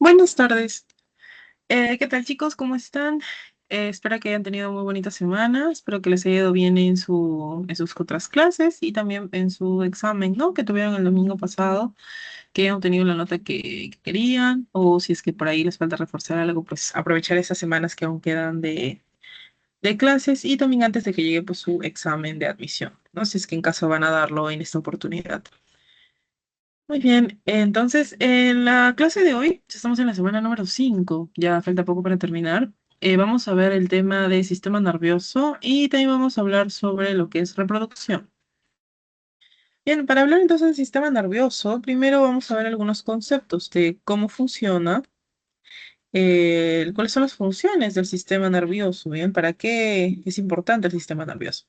Buenas tardes. ¿Qué tal, chicos? ¿Cómo están? Espero que hayan tenido muy bonita semana. Espero que les haya ido bien en sus otras clases y también en su examen, ¿no? Que tuvieron el domingo pasado, que hayan obtenido la nota que querían, o si es que por ahí les falta reforzar algo, pues aprovechar esas semanas que aún quedan de clases y también antes de que llegue pues su examen de admisión, ¿no? Si es que en caso van a darlo en esta oportunidad. Muy bien, entonces en la clase de hoy, ya estamos en la semana número 5, ya falta poco para terminar. Vamos a ver el tema del sistema nervioso y también vamos a hablar sobre lo que es reproducción. Bien, para hablar entonces del sistema nervioso, primero vamos a ver algunos conceptos de cómo funciona, cuáles son las funciones del sistema nervioso, bien, para qué es importante el sistema nervioso.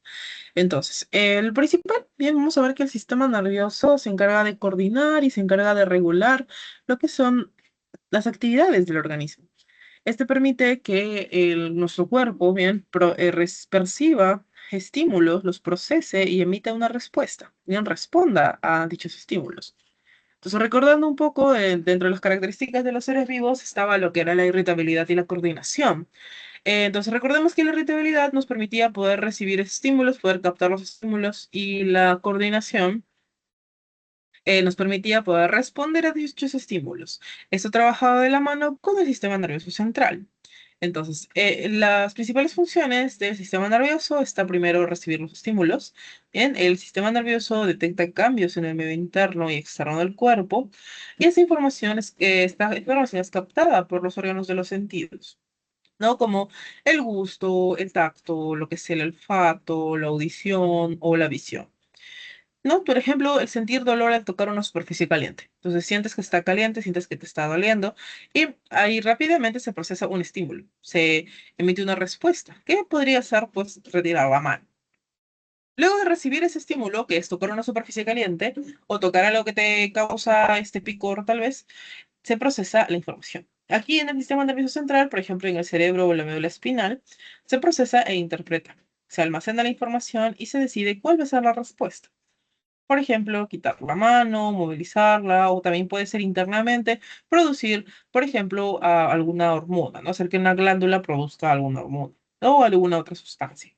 Entonces, el principal, bien, vamos a ver que el sistema nervioso se encarga de coordinar y se encarga de regular lo que son las actividades del organismo. Este permite que nuestro cuerpo bien perciba estímulos, los procese y emita una respuesta, bien responda a dichos estímulos. Entonces, recordando un poco, dentro de las características de los seres vivos estaba lo que era la irritabilidad y la coordinación. Entonces, recordemos que la irritabilidad nos permitía poder recibir estímulos, poder captar los estímulos y la coordinación nos permitía poder responder a dichos estímulos. Esto trabajaba de la mano con el sistema nervioso central. Entonces, las principales funciones del sistema nervioso está primero recibir los estímulos. Bien, el sistema nervioso detecta cambios en el medio interno y externo del cuerpo y esta información es captada por los órganos de los sentidos, ¿no? Como el gusto, el tacto, lo que es el olfato, la audición o la visión. ¿No? Por ejemplo, el sentir dolor al tocar una superficie caliente. Entonces sientes que está caliente, sientes que te está doliendo y ahí rápidamente se procesa un estímulo, se emite una respuesta, que podría ser pues retirar la mano. Luego de recibir ese estímulo, que es tocar una superficie caliente o tocar algo que te causa este picor tal vez, se procesa la información. Aquí en el sistema nervioso central, por ejemplo en el cerebro o la médula espinal, se procesa e interpreta. Se almacena la información y se decide cuál va a ser la respuesta. Por ejemplo, quitar la mano, movilizarla, o también puede ser internamente producir, por ejemplo, alguna hormona, ¿no? Hacer que una glándula produzca alguna hormona o alguna otra sustancia.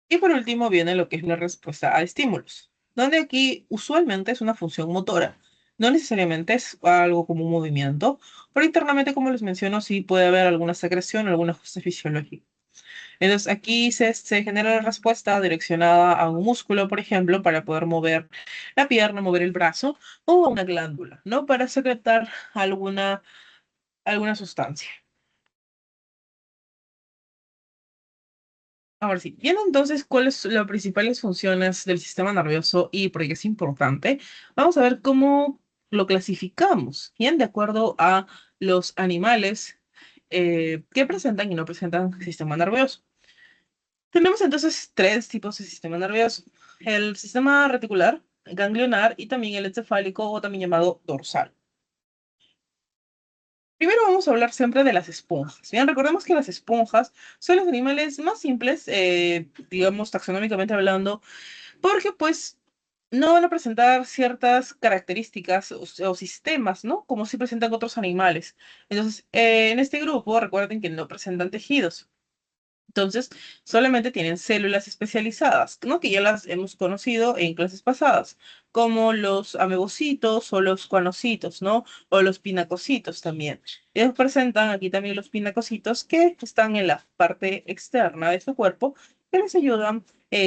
Y por último viene lo que es la respuesta a estímulos, donde aquí usualmente es una función motora. No necesariamente es algo como un movimiento, pero internamente, como les menciono, sí puede haber alguna secreción, algún ajuste fisiológico. Entonces aquí se genera la respuesta direccionada a un músculo, por ejemplo, para poder mover la pierna, mover el brazo, o a una glándula, ¿no? Para secretar alguna sustancia. Ahora sí, viendo entonces cuáles son las principales funciones del sistema nervioso y por qué es importante, vamos a ver cómo lo clasificamos, bien, de acuerdo a los animales que presentan y no presentan sistema nervioso. Tenemos entonces tres tipos de sistema nervioso. El sistema reticular, ganglionar y también el encefálico o también llamado dorsal. Primero vamos a hablar siempre de las esponjas. Bien, recordemos que las esponjas son los animales más simples, digamos taxonómicamente hablando, porque pues no van a presentar ciertas características o sistemas, ¿no? Como sí presentan otros animales. Entonces, en este grupo, recuerden que no presentan tejidos. Entonces, solamente tienen células especializadas, ¿no? Que ya las hemos conocido en clases pasadas, como los amebocitos o los cuanocitos, ¿no? O los pinacocitos también. Ellos presentan aquí también los pinacocitos que están en la parte externa de su cuerpo, que les ayudan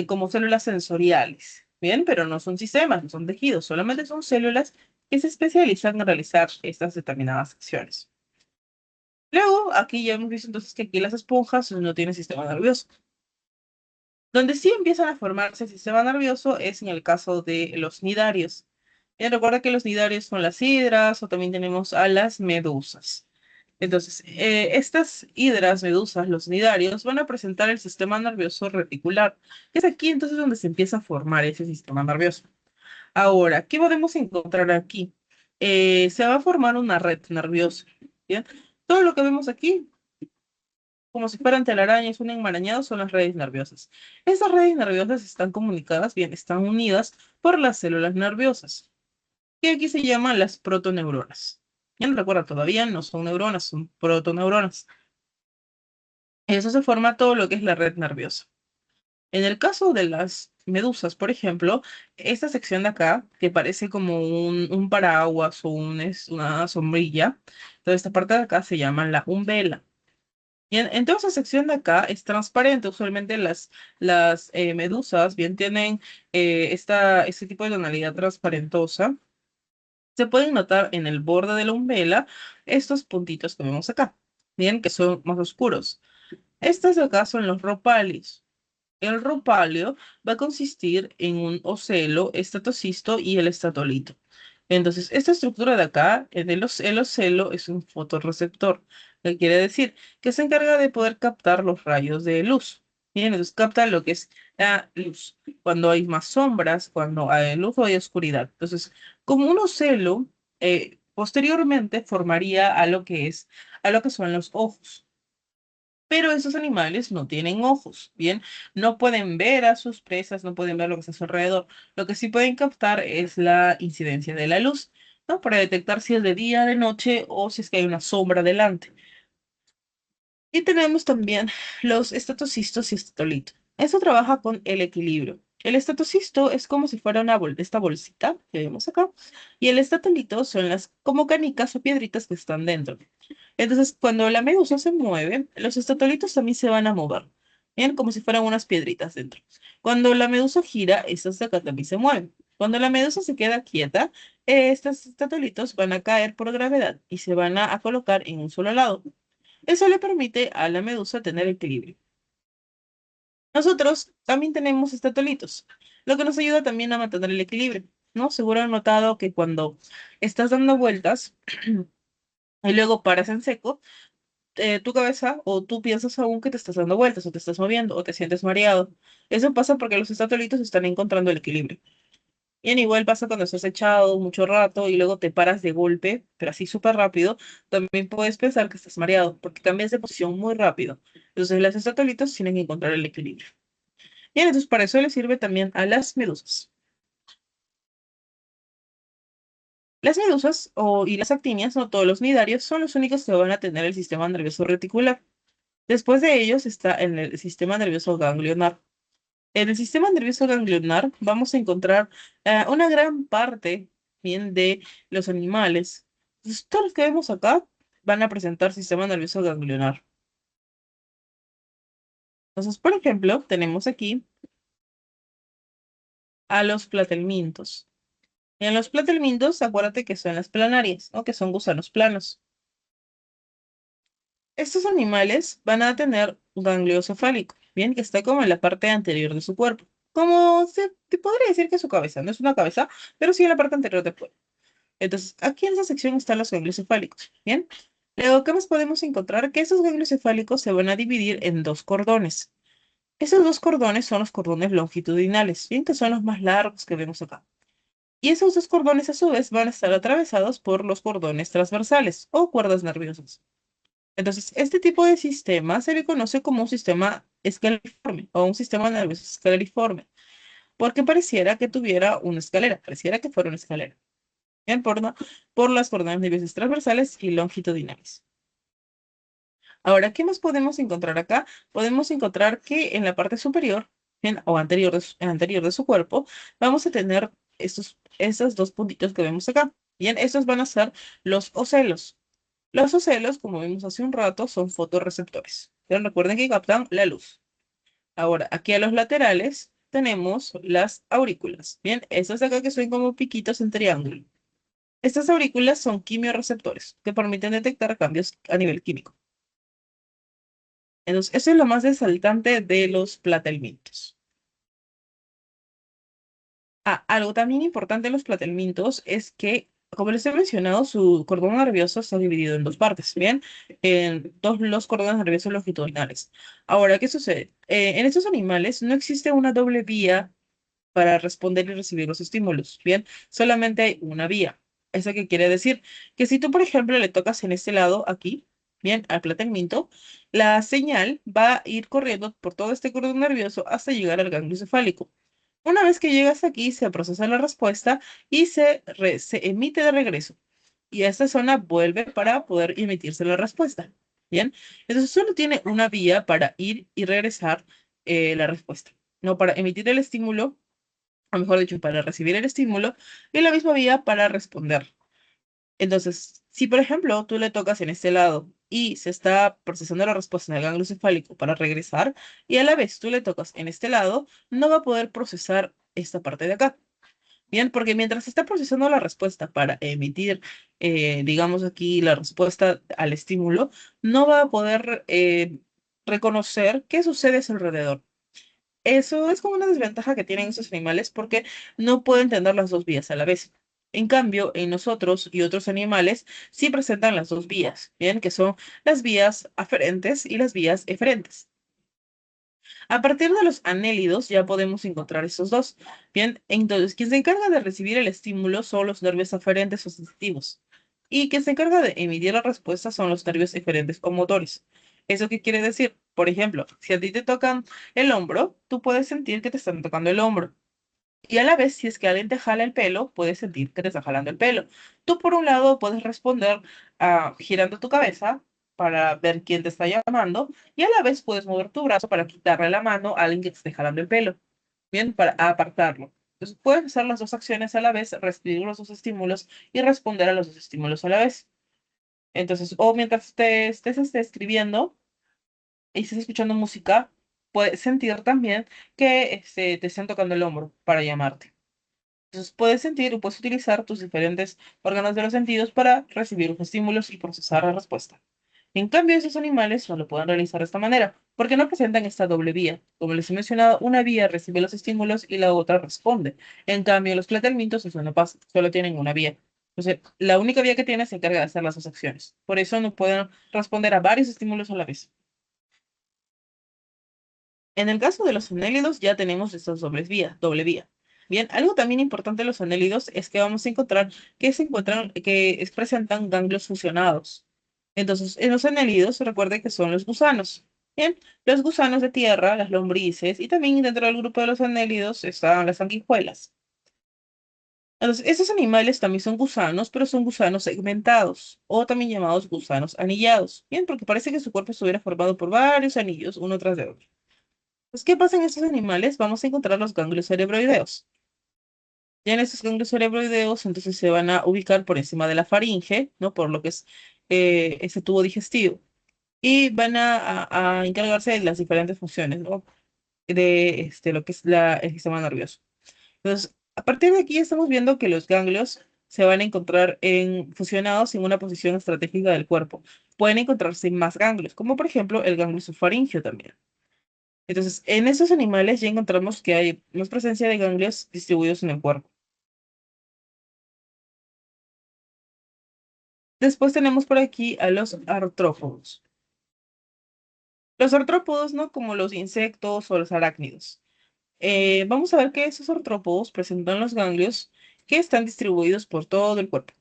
como células sensoriales, ¿bien? Pero no son sistemas, no son tejidos, solamente son células que se especializan en realizar estas determinadas acciones. Luego, aquí ya hemos visto entonces que aquí las esponjas no tienen sistema nervioso. Donde sí empiezan a formarse el sistema nervioso es en el caso de los nidarios. Recuerda que los nidarios son las hidras o también tenemos a las medusas. Entonces, estas hidras, medusas, los nidarios, van a presentar el sistema nervioso reticular, que es aquí entonces donde se empieza a formar ese sistema nervioso. Ahora, ¿qué podemos encontrar aquí? Se va a formar una red nerviosa. ¿Bien? Todo lo que vemos aquí como si fueran telarañas, un enmarañado, son las redes nerviosas. Estas redes nerviosas están comunicadas, bien, están unidas por las células nerviosas, que aquí se llaman las protoneuronas. Ya no recuerda, todavía no son neuronas, son protoneuronas. Eso se forma todo lo que es la red nerviosa. En el caso de las medusas, por ejemplo, esta sección de acá, que parece como un paraguas o una sombrilla, toda esta parte de acá se llama la umbela. Y en toda esa sección de acá es transparente. Usualmente las medusas bien tienen este tipo de tonalidad transparentosa. Se pueden notar en el borde de la umbela estos puntitos que vemos acá, bien, que son más oscuros. Estos de acá son los ropalios. El ropalio va a consistir en un ocelo, estatocisto y el estatolito. Entonces, esta estructura de acá, el ocelo, es un fotorreceptor. ¿Qué quiere decir? Que se encarga de poder captar los rayos de luz. Bien, entonces capta lo que es la luz. Cuando hay más sombras, cuando hay luz o hay oscuridad. Entonces, como un ocelo, posteriormente formaría a lo que son los ojos. Pero esos animales no tienen ojos, ¿bien? No pueden ver a sus presas, no pueden ver lo que está a su alrededor. Lo que sí pueden captar es la incidencia de la luz, ¿no? Para detectar si es de día, de noche o si es que hay una sombra delante. Y tenemos también los estatocistos y estatolitos. Eso trabaja con el equilibrio. El estatocisto es como si fuera esta bolsita que vemos acá, y el estatolito son las como canicas o piedritas que están dentro. Entonces, cuando la medusa se mueve, los estatolitos también se van a mover. Bien, como si fueran unas piedritas dentro. Cuando la medusa gira, estas de acá también se mueven. Cuando la medusa se queda quieta, estos estatolitos van a caer por gravedad y se van a colocar en un solo lado. Eso le permite a la medusa tener equilibrio. Nosotros también tenemos estatolitos, lo que nos ayuda también a mantener el equilibrio, ¿no? Seguro han notado que cuando estás dando vueltas y luego paras en seco, tu cabeza o tú piensas aún que te estás dando vueltas o te estás moviendo o te sientes mareado. Eso pasa porque los estatolitos están encontrando el equilibrio. Y en igual pasa cuando estás echado mucho rato y luego te paras de golpe, pero así súper rápido, también puedes pensar que estás mareado porque cambias de posición muy rápido. Entonces las estatolitos tienen que encontrar el equilibrio. Bien, entonces para eso le sirve también a las medusas. Las medusas y las actinias, no todos los nidarios, son los únicos que van a tener el sistema nervioso reticular. Después de ellos está en el sistema nervioso ganglionar. En el sistema nervioso ganglionar vamos a encontrar una gran parte bien de los animales. Entonces, todos los que vemos acá van a presentar sistema nervioso ganglionar. Entonces, por ejemplo, tenemos aquí a los platelmintos. En los platelmintos, acuérdate que son las planarias, ¿no? Que son gusanos planos. Estos animales van a tener un ganglio cefálico, bien, que está como en la parte anterior de su cuerpo. Como se te podría decir que es su cabeza, no es una cabeza, pero sí en la parte anterior del cuerpo. Entonces, aquí en esa sección están los ganglios cefálicos, ¿bien? Luego, ¿qué más podemos encontrar? Que esos ganglios cefálicos se van a dividir en dos cordones. Esos dos cordones son los cordones longitudinales, ¿bien? Que son los más largos que vemos acá. Y esos dos cordones, a su vez, van a estar atravesados por los cordones transversales o cuerdas nerviosas. Entonces, este tipo de sistema se le conoce como un sistema escalariforme o un sistema nervioso escalariforme, porque pareciera que tuviera una escalera, pareciera que fuera una escalera. Bien, por las coordenadas nerviosas transversales y longitudinales. Ahora, ¿qué más podemos encontrar acá? Podemos encontrar que en la parte superior bien, o anterior de su cuerpo vamos a tener estos dos puntitos que vemos acá. Bien, estos van a ser los ocelos. Los ocelos, como vimos hace un rato, son fotorreceptores. Pero recuerden que captan la luz. Ahora, aquí a los laterales tenemos las aurículas. Bien, estas de acá que son como piquitos en triángulo. Estas aurículas son quimiorreceptores que permiten detectar cambios a nivel químico. Entonces, eso es lo más resaltante de los platelmintos. Ah, algo también importante de los platelmintos es que, como les he mencionado, su cordón nervioso está dividido en dos partes, ¿bien? En dos los cordones nerviosos longitudinales. Ahora, ¿qué sucede? En estos animales no existe una doble vía para responder y recibir los estímulos, ¿bien? Solamente hay una vía. ¿Eso qué quiere decir? Que si tú, por ejemplo, le tocas en este lado, aquí, bien, al platelminto, la señal va a ir corriendo por todo este cordón nervioso hasta llegar al ganglio cefálico. Una vez que llegas aquí, se procesa la respuesta y se emite de regreso. y esta zona vuelve para poder emitirse la respuesta. Bien, entonces solo tiene una vía para ir y regresar la respuesta, no para emitir el estímulo, o mejor dicho, para recibir el estímulo, y la misma vía para responder. Entonces, si por ejemplo tú le tocas en este lado y se está procesando la respuesta en el ganglio cefálico para regresar, y a la vez tú le tocas en este lado, no va a poder procesar esta parte de acá. Bien, porque mientras está procesando la respuesta para emitir, digamos aquí, la respuesta al estímulo, no va a poder reconocer qué sucede a su alrededor. Eso es como una desventaja que tienen esos animales porque no pueden tener las dos vías a la vez. En cambio, en nosotros y otros animales sí presentan las dos vías, bien, que son las vías aferentes y las vías eferentes. A partir de los anélidos ya podemos encontrar estos dos. Bien, entonces quien se encarga de recibir el estímulo son los nervios aferentes o sensitivos. Y quien se encarga de emitir la respuesta son los nervios eferentes o motores. ¿Eso qué quiere decir? Por ejemplo, si a ti te tocan el hombro, tú puedes sentir que te están tocando el hombro. Y a la vez, si es que alguien te jala el pelo, puedes sentir que te está jalando el pelo. Tú, por un lado, puedes responder girando tu cabeza para ver quién te está llamando, y a la vez puedes mover tu brazo para quitarle la mano a alguien que te esté jalando el pelo. Bien, para apartarlo. Entonces, puedes hacer las dos acciones a la vez, recibir los dos estímulos y responder a los dos estímulos a la vez. Entonces, o mientras te estés escribiendo y estés escuchando música, puedes sentir también que te estén tocando el hombro para llamarte. Entonces puedes sentir o puedes utilizar tus diferentes órganos de los sentidos para recibir los estímulos y procesar la respuesta. En cambio, esos animales no lo pueden realizar de esta manera, porque no presentan esta doble vía. Como les he mencionado, una vía recibe los estímulos y la otra responde. En cambio, los planteamientos eso no pasa, solo tienen una vía. Entonces, la única vía que tiene se encarga de hacer las dos acciones. Por eso no pueden responder a varios estímulos a la vez. En el caso de los anélidos ya tenemos estas dobles vías, doble vía. Bien, algo también importante de los anélidos es que vamos a encontrar que presentan ganglios fusionados. Entonces, en los anélidos, recuerden que son los gusanos. Bien, los gusanos de tierra, las lombrices, y también dentro del grupo de los anélidos están las sanguijuelas. Entonces, estos animales también son gusanos, pero son gusanos segmentados, o también llamados gusanos anillados. Bien, porque parece que su cuerpo estuviera formado por varios anillos, uno tras de otro. Pues, ¿qué pasa en estos animales? Vamos a encontrar los ganglios cerebroideos. Ya en estos ganglios cerebroideos, entonces se van a ubicar por encima de la faringe, ¿no? Por lo que es ese tubo digestivo. Y van a encargarse de las diferentes funciones, ¿no? De lo que es el sistema nervioso. Entonces, a partir de aquí estamos viendo que los ganglios se van a encontrar fusionados en una posición estratégica del cuerpo. Pueden encontrarse más ganglios, como por ejemplo el ganglio subfaringeo también. Entonces, en estos animales ya encontramos que hay más presencia de ganglios distribuidos en el cuerpo. Después tenemos por aquí a los artrópodos. Los artrópodos, ¿no? Como los insectos o los arácnidos. Vamos a ver que esos artrópodos presentan los ganglios que están distribuidos por todo el cuerpo.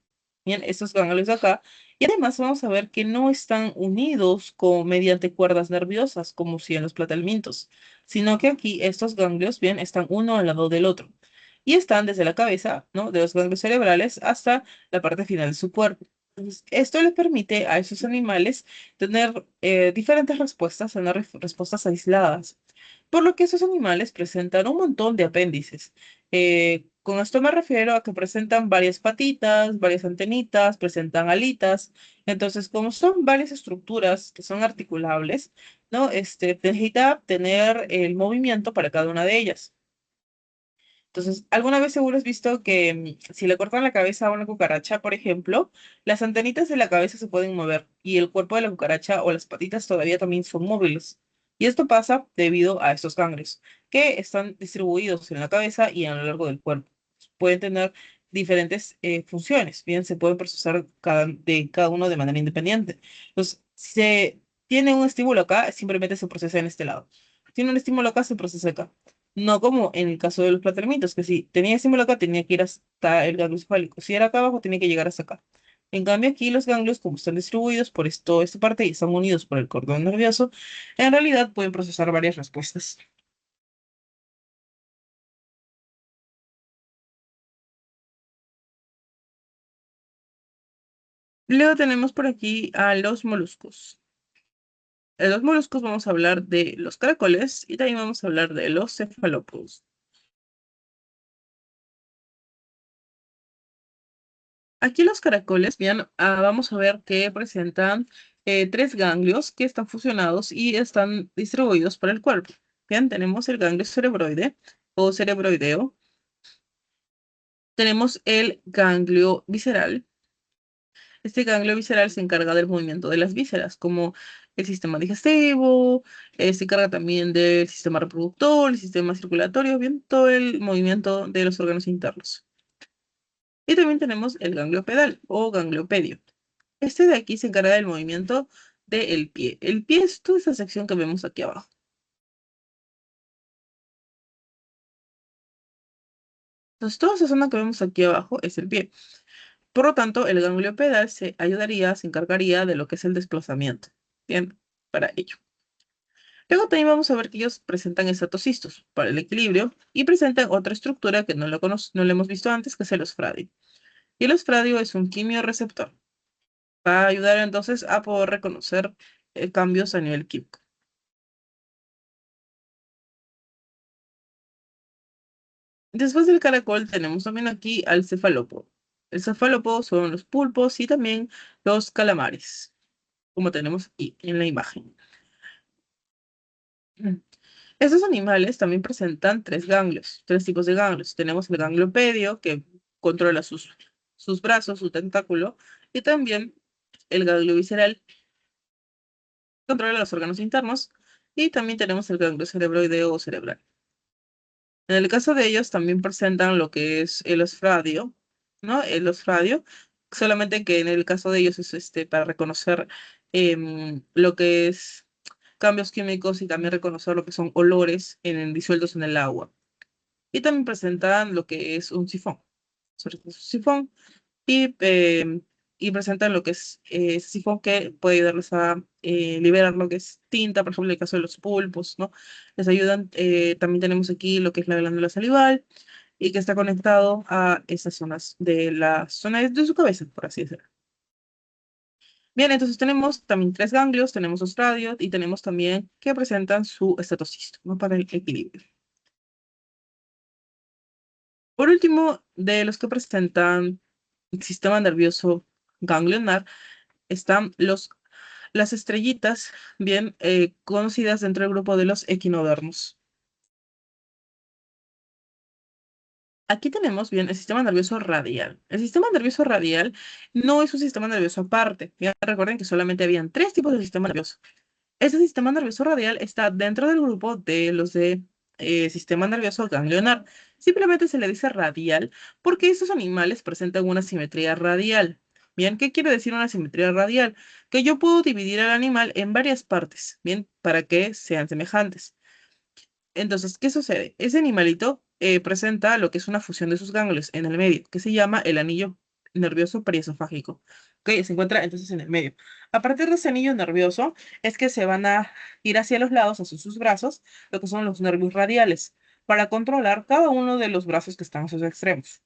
Bien, estos ganglios de acá. Y además vamos a ver que no están unidos mediante cuerdas nerviosas, como si en los platelmintos, sino que aquí estos ganglios, bien, están uno al lado del otro. Y están desde la cabeza, ¿no? De los ganglios cerebrales hasta la parte final de su cuerpo. Entonces, esto le permite a esos animales tener diferentes respuestas, tener respuestas aisladas, por lo que esos animales presentan un montón de apéndices. Con esto me refiero a que presentan varias patitas, varias antenitas, presentan alitas. Entonces, como son varias estructuras que son articulables, ¿no? Necesita tener el movimiento para cada una de ellas. Entonces, ¿alguna vez seguro has visto que si le cortan la cabeza a una cucaracha, por ejemplo, las antenitas de la cabeza se pueden mover y el cuerpo de la cucaracha o las patitas todavía también son móviles? Y esto pasa debido a estos ganglios que están distribuidos en la cabeza y a lo largo del cuerpo. Pueden tener diferentes funciones, bien, se pueden procesar cada uno de manera independiente. Entonces, si se tiene un estímulo acá, simplemente se procesa en este lado. Tiene un estímulo acá, se procesa acá. No como en el caso de los planteamientos, que si tenía estímulo acá, tenía que ir hasta el ganglio cefálico. Si era acá abajo, tenía que llegar hasta acá. En cambio, aquí los ganglios, como están distribuidos por toda esta parte y están unidos por el cordón nervioso, en realidad pueden procesar varias respuestas. Luego tenemos por aquí a los moluscos. En los moluscos vamos a hablar de los caracoles y también vamos a hablar de los cefalópodos. Aquí los caracoles, bien, vamos a ver que presentan tres ganglios que están fusionados y están distribuidos por el cuerpo. Bien, tenemos el ganglio cerebroide o cerebroideo, tenemos el ganglio visceral. Este ganglio visceral se encarga del movimiento de las vísceras, como el sistema digestivo, se encarga también del sistema reproductor, el sistema circulatorio, bien, todo el movimiento de los órganos internos. Y también tenemos el ganglio pedal o gangliopedio. Este de aquí se encarga del movimiento del pie. El pie es toda esa sección que vemos aquí abajo. Entonces, toda esa zona que vemos aquí abajo es el pie. Por lo tanto, el ganglio pedal se ayudaría, se encargaría de lo que es el desplazamiento. Bien, para ello. Luego también vamos a ver que ellos presentan estratocistos para el equilibrio y presentan otra estructura que no lo hemos visto antes, que es el osfradio. Y el osfradio es un quimioreceptor. Va a ayudar entonces a poder reconocer cambios a nivel químico. Después del caracol tenemos también aquí al cefalópodo. El cefalópodo son los pulpos y también los calamares, como tenemos aquí en la imagen. Mm. Estos animales también presentan tres ganglios, tres tipos de ganglios. Tenemos el ganglio pedio, que controla sus brazos, su tentáculo, y también el ganglio visceral, que controla los órganos internos, y también tenemos el ganglio cerebroideo o cerebral. En el caso de ellos también presentan lo que es el osfradio, ¿no? El osfradio, solamente que en el caso de ellos es para reconocer lo que es cambios químicos y también reconocer lo que son olores disueltos en el agua. Y también presentan lo que es un sifón, sobre todo es un sifón, y presentan lo que es ese sifón que puede ayudarles a liberar lo que es tinta, por ejemplo, en el caso de los pulpos, ¿no? Les ayudan, también tenemos aquí lo que es la glándula salival y que está conectado a esas zonas de la zona de su cabeza, por así decirlo. Bien, entonces tenemos también tres ganglios, tenemos dos radios y tenemos también que presentan su estatocisto, ¿no? Para el equilibrio. Por último, de los que presentan el sistema nervioso ganglionar, están las estrellitas, bien conocidas dentro del grupo de los equinodermos. Aquí tenemos bien el sistema nervioso radial. El sistema nervioso radial no es un sistema nervioso aparte. Ya recuerden que solamente habían tres tipos de sistema nervioso. Este sistema nervioso radial está dentro del grupo de los de sistema nervioso ganglionar. Simplemente se le dice radial porque estos animales presentan una simetría radial. Bien, ¿qué quiere decir una simetría radial? Que yo puedo dividir al animal en varias partes, bien, para que sean semejantes. Entonces, ¿qué sucede? Ese animalito presenta lo que es una fusión de sus ganglios en el medio, que se llama el anillo nervioso periesofágico. ¿Ok? Se encuentra entonces en el medio. A partir de ese anillo nervioso es que se van a ir hacia los lados, hacia sus brazos, lo que son los nervios radiales, para controlar cada uno de los brazos que están a sus extremos.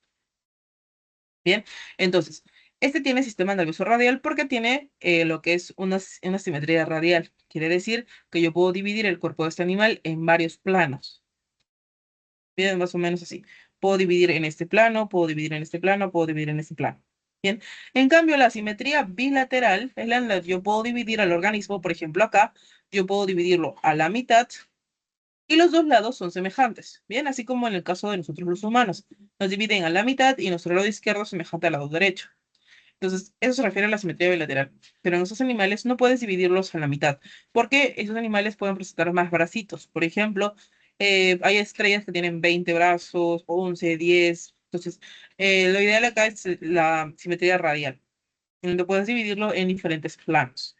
Bien, entonces, este tiene sistema nervioso radial porque tiene lo que es una simetría radial. Quiere decir que yo puedo dividir el cuerpo de este animal en varios planos. Bien, más o menos así. Puedo dividir en este plano, puedo dividir en este plano, puedo dividir en este plano. Bien. En cambio, la simetría bilateral es la yo puedo dividir al organismo, por ejemplo, acá, yo puedo dividirlo a la mitad y los dos lados son semejantes. Bien, así como en el caso de nosotros los humanos. Nos dividen a la mitad y nuestro lado izquierdo es semejante al lado derecho. Entonces, eso se refiere a la simetría bilateral. Pero en esos animales no puedes dividirlos a la mitad, porque esos animales pueden presentar más bracitos. Por ejemplo, hay estrellas que tienen 20 brazos, 11, 10. Entonces, lo ideal acá es la simetría radial, donde puedes dividirlo en diferentes planos.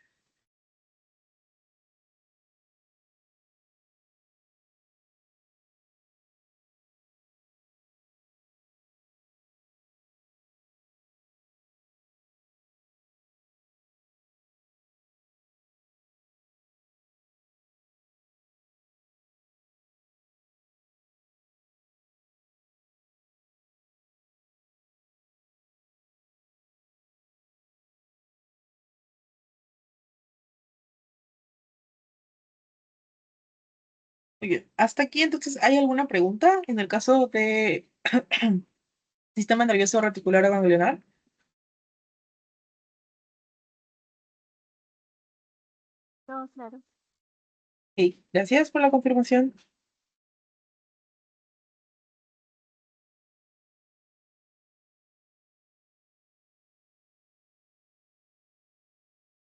Muy bien. Hasta aquí, entonces, ¿hay alguna pregunta en el caso de sistema nervioso reticular ganglionar? Todo claro. Sí, gracias por la confirmación.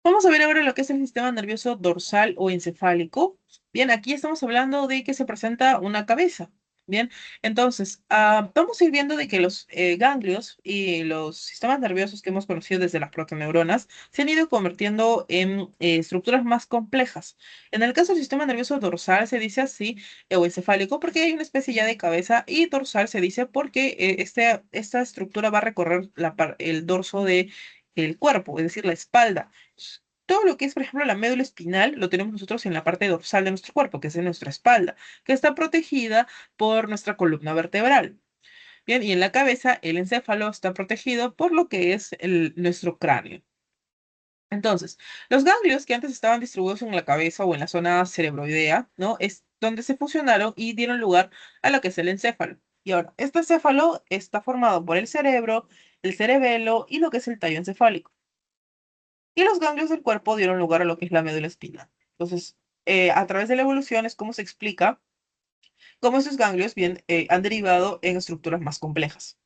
Vamos a ver ahora lo que es el sistema nervioso dorsal o encefálico. Bien, aquí estamos hablando de que se presenta una cabeza. Bien, entonces, vamos a ir viendo de que los ganglios y los sistemas nerviosos que hemos conocido desde las protoneuronas se han ido convirtiendo en estructuras más complejas. En el caso del sistema nervioso dorsal se dice así, o encefálico, porque hay una especie ya de cabeza, y dorsal se dice porque esta estructura va a recorrer el dorso del cuerpo, es decir, la espalda. Todo lo que es, por ejemplo, la médula espinal lo tenemos nosotros en la parte dorsal de nuestro cuerpo, que es en nuestra espalda, que está protegida por nuestra columna vertebral. Bien, y en la cabeza el encéfalo está protegido por lo que es nuestro cráneo. Entonces, los ganglios que antes estaban distribuidos en la cabeza o en la zona cerebroidea, ¿no? Es donde se fusionaron y dieron lugar a lo que es el encéfalo. Y ahora, este encéfalo está formado por el cerebro, el cerebelo y lo que es el tallo encefálico. Y los ganglios del cuerpo dieron lugar a lo que es la médula espinal. Entonces, a través de la evolución es como se explica cómo esos ganglios bien, han derivado en estructuras más complejas.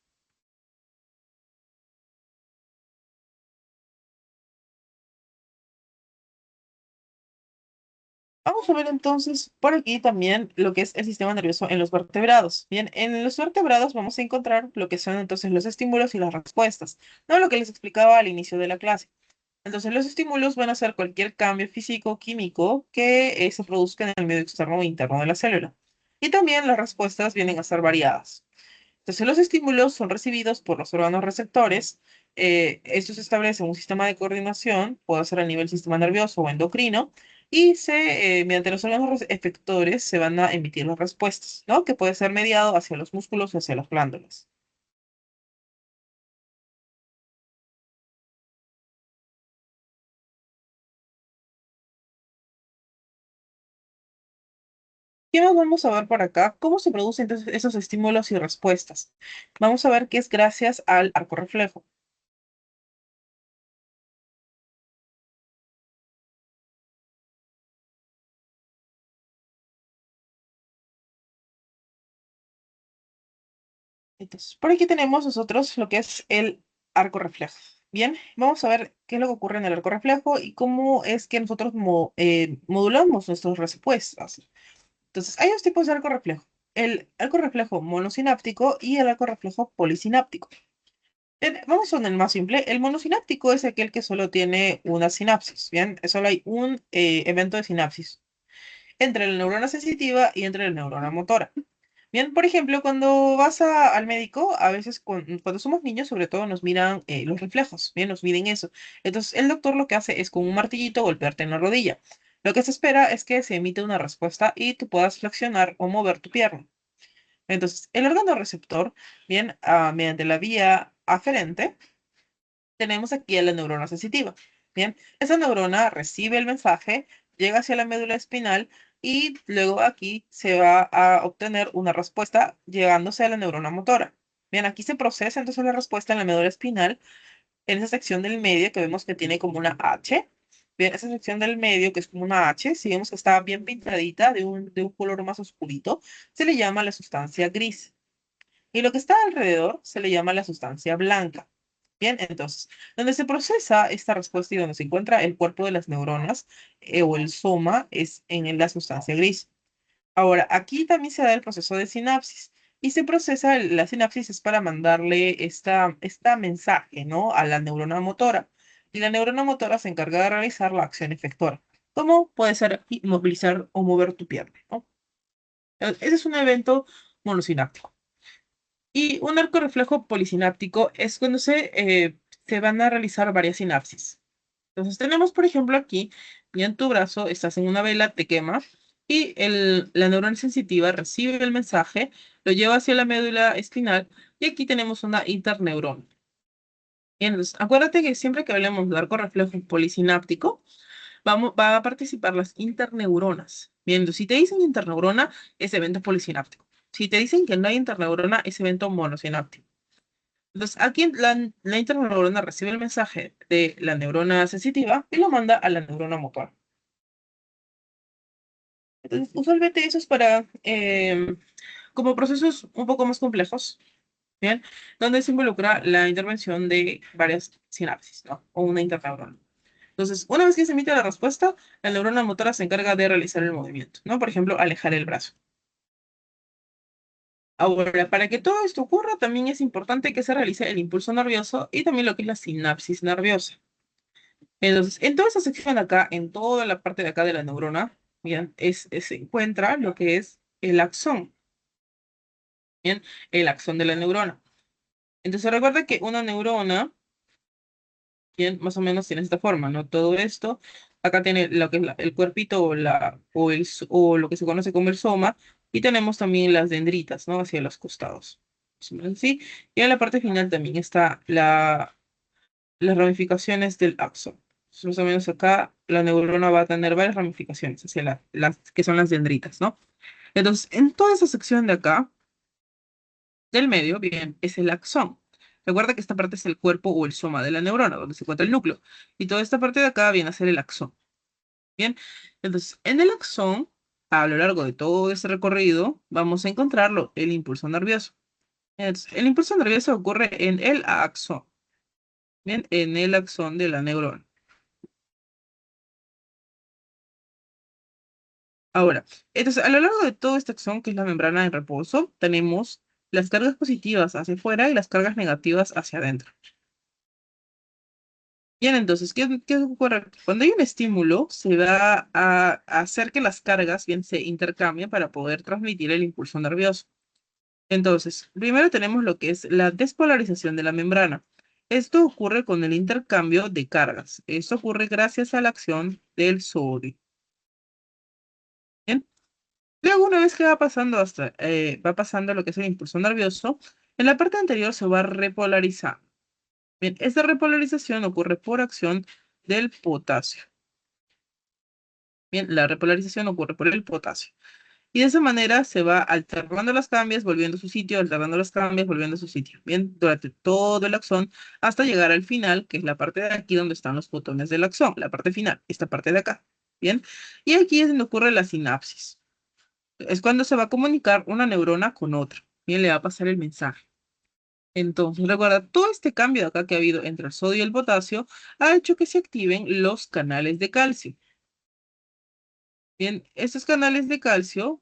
Vamos a ver entonces por aquí también lo que es el sistema nervioso en los vertebrados. Bien, en los vertebrados vamos a encontrar lo que son entonces los estímulos y las respuestas, no lo que les explicaba al inicio de la clase. Entonces, los estímulos van a ser cualquier cambio físico o químico que se produzca en el medio externo o interno de la célula. Y también las respuestas vienen a ser variadas. Entonces, los estímulos son recibidos por los órganos receptores. Estos establecen un sistema de coordinación, puede ser a nivel sistema nervioso o endocrino, y mediante los órganos efectores se van a emitir las respuestas, ¿no? Que puede ser mediado hacia los músculos o hacia las glándulas. ¿Qué más vamos a ver por acá? ¿Cómo se producen entonces esos estímulos y respuestas? Vamos a ver que es gracias al arco reflejo. Entonces, por aquí tenemos nosotros lo que es el arco reflejo. Bien, vamos a ver qué es lo que ocurre en el arco reflejo y cómo es que nosotros modulamos nuestras respuestas. Entonces, hay dos tipos de arco reflejo. El arco reflejo monosináptico y el arco reflejo polisináptico. Bien, vamos con el más simple. El monosináptico es aquel que solo tiene una sinapsis. Bien, solo hay un evento de sinapsis entre la neurona sensitiva y entre la neurona motora. Bien, por ejemplo, cuando vas al médico, a veces cuando somos niños, sobre todo nos miran los reflejos, bien, nos miden eso. Entonces, el doctor lo que hace es con un martillito golpearte en la rodilla. Lo que se espera es que se emite una respuesta y tú puedas flexionar o mover tu pierna. Entonces, el órgano receptor, bien, mediante la vía aferente, tenemos aquí a la neurona sensitiva. Bien, esa neurona recibe el mensaje, llega hacia la médula espinal y luego aquí se va a obtener una respuesta llegándose a la neurona motora. Bien, aquí se procesa entonces la respuesta en la médula espinal, en esa sección del medio que vemos que tiene como una H. Bien, esa sección del medio que es como una H, si vemos que está bien pintadita de un color más oscurito, se le llama la sustancia gris. Y lo que está alrededor se le llama la sustancia blanca. Bien, entonces, donde se procesa esta respuesta y donde se encuentra el cuerpo de las neuronas o el soma es en la sustancia gris. Ahora, aquí también se da el proceso de sinapsis y se procesa, la sinapsis es para mandarle esta mensaje, ¿no? A la neurona motora. Y la neurona motora se encarga de realizar la acción efectora, como puede ser aquí movilizar o mover tu pierna, ¿no? Ese es un evento monosináptico. Y un arco reflejo polisináptico es cuando se van a realizar varias sinapsis. Entonces tenemos, por ejemplo, aquí, y en tu brazo, estás en una vela, te quema, y la neurona sensitiva recibe el mensaje, lo lleva hacia la médula espinal, y aquí tenemos una interneurona. Y entonces, acuérdate que siempre que hablemos de arco reflejo polisináptico, va a participar las interneuronas. Bien, entonces, si te dicen interneurona, es evento polisináptico. Si te dicen que no hay interneurona, es evento monosináptico. Entonces, aquí la interneurona recibe el mensaje de la neurona sensitiva y lo manda a la neurona motora. Entonces, usualmente eso es para como procesos un poco más complejos, ¿bien? Donde se involucra la intervención de varias sinapsis, ¿no? O una interneurona. Entonces, una vez que se emite la respuesta, la neurona motora se encarga de realizar el movimiento, ¿no? Por ejemplo, alejar el brazo. Ahora, para que todo esto ocurra, también es importante que se realice el impulso nervioso y también lo que es la sinapsis nerviosa. Entonces, en toda esa sección de acá, en toda la parte de acá de la neurona, bien, se encuentra lo que es el axón, bien, el axón de la neurona. Entonces, recuerda que una neurona, bien, más o menos tiene esta forma, ¿no? Todo esto, acá tiene lo que es el cuerpito o lo que se conoce como el soma, y tenemos también las dendritas, ¿no? Hacia los costados. Más o menos así. Y en la parte final también está las ramificaciones del axón. Entonces, más o menos acá la neurona va a tener varias ramificaciones hacia las que son las dendritas, ¿no? Entonces, en toda esa sección de acá, del medio, bien, es el axón. Recuerda que esta parte es el cuerpo o el soma de la neurona, donde se encuentra el núcleo. Y toda esta parte de acá viene a ser el axón. Bien, entonces en el axón, a lo largo de todo ese recorrido, vamos a encontrarlo, el impulso nervioso. Entonces, el impulso nervioso ocurre en el axón, bien, en el axón de la neurona. Ahora, entonces a lo largo de todo este axón, que es la membrana en reposo, tenemos las cargas positivas hacia afuera y las cargas negativas hacia adentro. Bien, entonces, ¿qué ocurre? Cuando hay un estímulo, se va a hacer que las cargas bien se intercambien para poder transmitir el impulso nervioso. Entonces, primero tenemos lo que es la despolarización de la membrana. Esto ocurre con el intercambio de cargas. Esto ocurre gracias a la acción del sodio. Bien. Luego, una vez que va pasando lo que es el impulso nervioso, en la parte anterior se va repolarizando. Bien, esta repolarización ocurre por acción del potasio. Bien, la repolarización ocurre por el potasio. Y de esa manera se va alternando las cambias, volviendo a su sitio, alternando las cambias, volviendo a su sitio. Bien, durante todo el axón hasta llegar al final, que es la parte de aquí donde están los botones del axón, la parte final, esta parte de acá. Bien, y aquí es donde ocurre la sinapsis. Es cuando se va a comunicar una neurona con otra. Bien, le va a pasar el mensaje. Entonces, recuerda, todo este cambio de acá que ha habido entre el sodio y el potasio ha hecho que se activen los canales de calcio. Bien, estos canales de calcio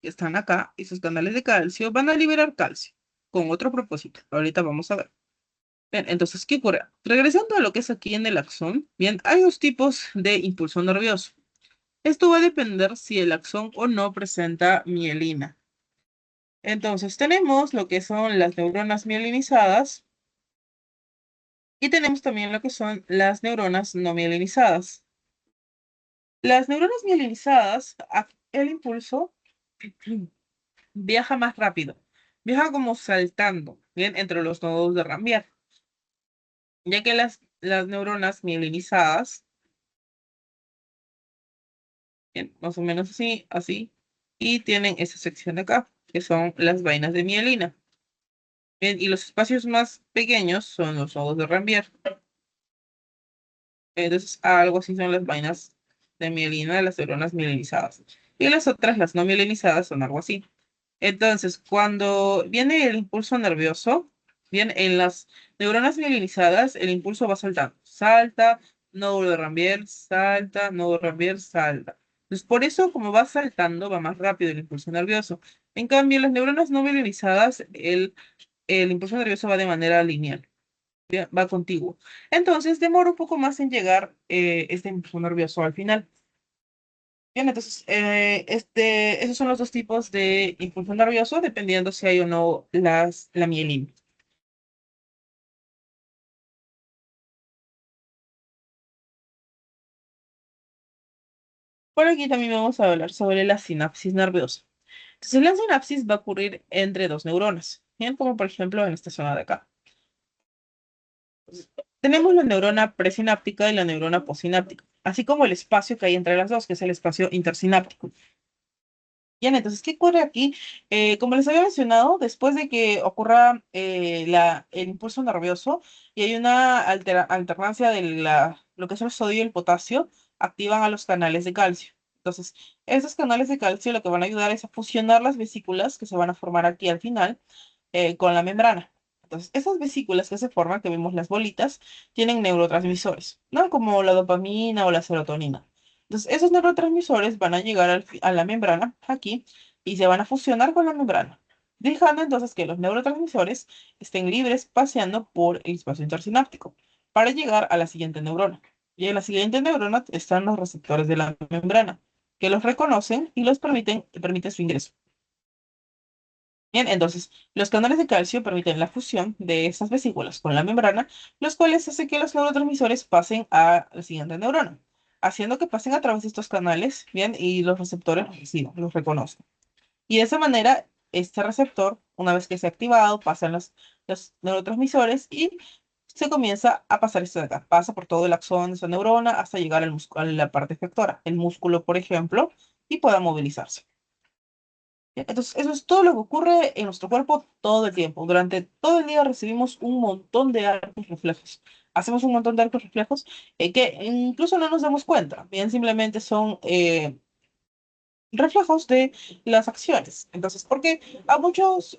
que están acá, esos canales de calcio, van a liberar calcio con otro propósito. Ahorita vamos a ver. Bien, entonces, ¿qué ocurre? Regresando a lo que es aquí en el axón, bien, hay dos tipos de impulso nervioso. Esto va a depender si el axón o no presenta mielina. Entonces, tenemos lo que son las neuronas mielinizadas y tenemos también lo que son las neuronas no mielinizadas. Las neuronas mielinizadas, el impulso viaja más rápido, viaja como saltando, bien, entre los nodos de Rambier, ya que las neuronas mielinizadas, bien, más o menos así, así, y tienen esa sección de acá, que son las vainas de mielina. Bien, y los espacios más pequeños son los nodos de Rambier. Entonces, algo así son las vainas de mielina de las neuronas mielinizadas. Y las otras, las no mielinizadas, son algo así. Entonces, cuando viene el impulso nervioso, bien, en las neuronas mielinizadas, el impulso va saltando. Salta, nodo de Rambier, salta, nodo de Rambier, salta. Entonces, por eso, como va saltando, va más rápido el impulso nervioso. En cambio, en las neuronas no mielinizadas, el impulso nervioso va de manera lineal, bien, va contiguo. Entonces, demora un poco más en llegar este impulso nervioso al final. Bien, entonces, esos son los dos tipos de impulso nervioso, dependiendo si hay o no la mielina. Por aquí también vamos a hablar sobre la sinapsis nerviosa. Entonces, la sinapsis va a ocurrir entre dos neuronas, bien, como por ejemplo en esta zona de acá. Tenemos la neurona presináptica y la neurona postsináptica. así como el espacio que hay entre las dos, que es el espacio intersináptico. Bien, entonces, ¿qué ocurre aquí? Como les había mencionado, después de que ocurra el impulso nervioso y hay una alternancia de lo que es el sodio y el potasio, activan a los canales de calcio. Entonces, esos canales de calcio lo que van a ayudar es a fusionar las vesículas que se van a formar aquí al final con la membrana. Entonces, esas vesículas que se forman, que vemos las bolitas, tienen neurotransmisores, ¿no? Como la dopamina o la serotonina. Entonces, esos neurotransmisores van a llegar a la membrana aquí y se van a fusionar con la membrana, dejando entonces que los neurotransmisores estén libres paseando por el espacio intersináptico para llegar a la siguiente neurona. Y en la siguiente neurona están los receptores de la membrana, que los reconocen y permiten su ingreso. Bien, entonces, los canales de calcio permiten la fusión de estas vesículas con la membrana, los cuales hacen que los neurotransmisores pasen a la siguiente neurona, haciendo que pasen a través de estos canales, bien, y los receptores los reciban, los reconozcan. Y de esa manera, este receptor, una vez que se ha activado, pasan los neurotransmisores y se comienza a pasar esto de acá. Pasa por todo el axón de esa neurona hasta llegar a la parte efectora, el músculo, por ejemplo, y pueda movilizarse. Bien, entonces, eso es todo lo que ocurre en nuestro cuerpo todo el tiempo. Durante todo el día recibimos un montón de arcos reflejos. Hacemos un montón de arcos reflejos que incluso no nos damos cuenta. Bien, simplemente son reflejos de las acciones. Entonces, porque hay muchas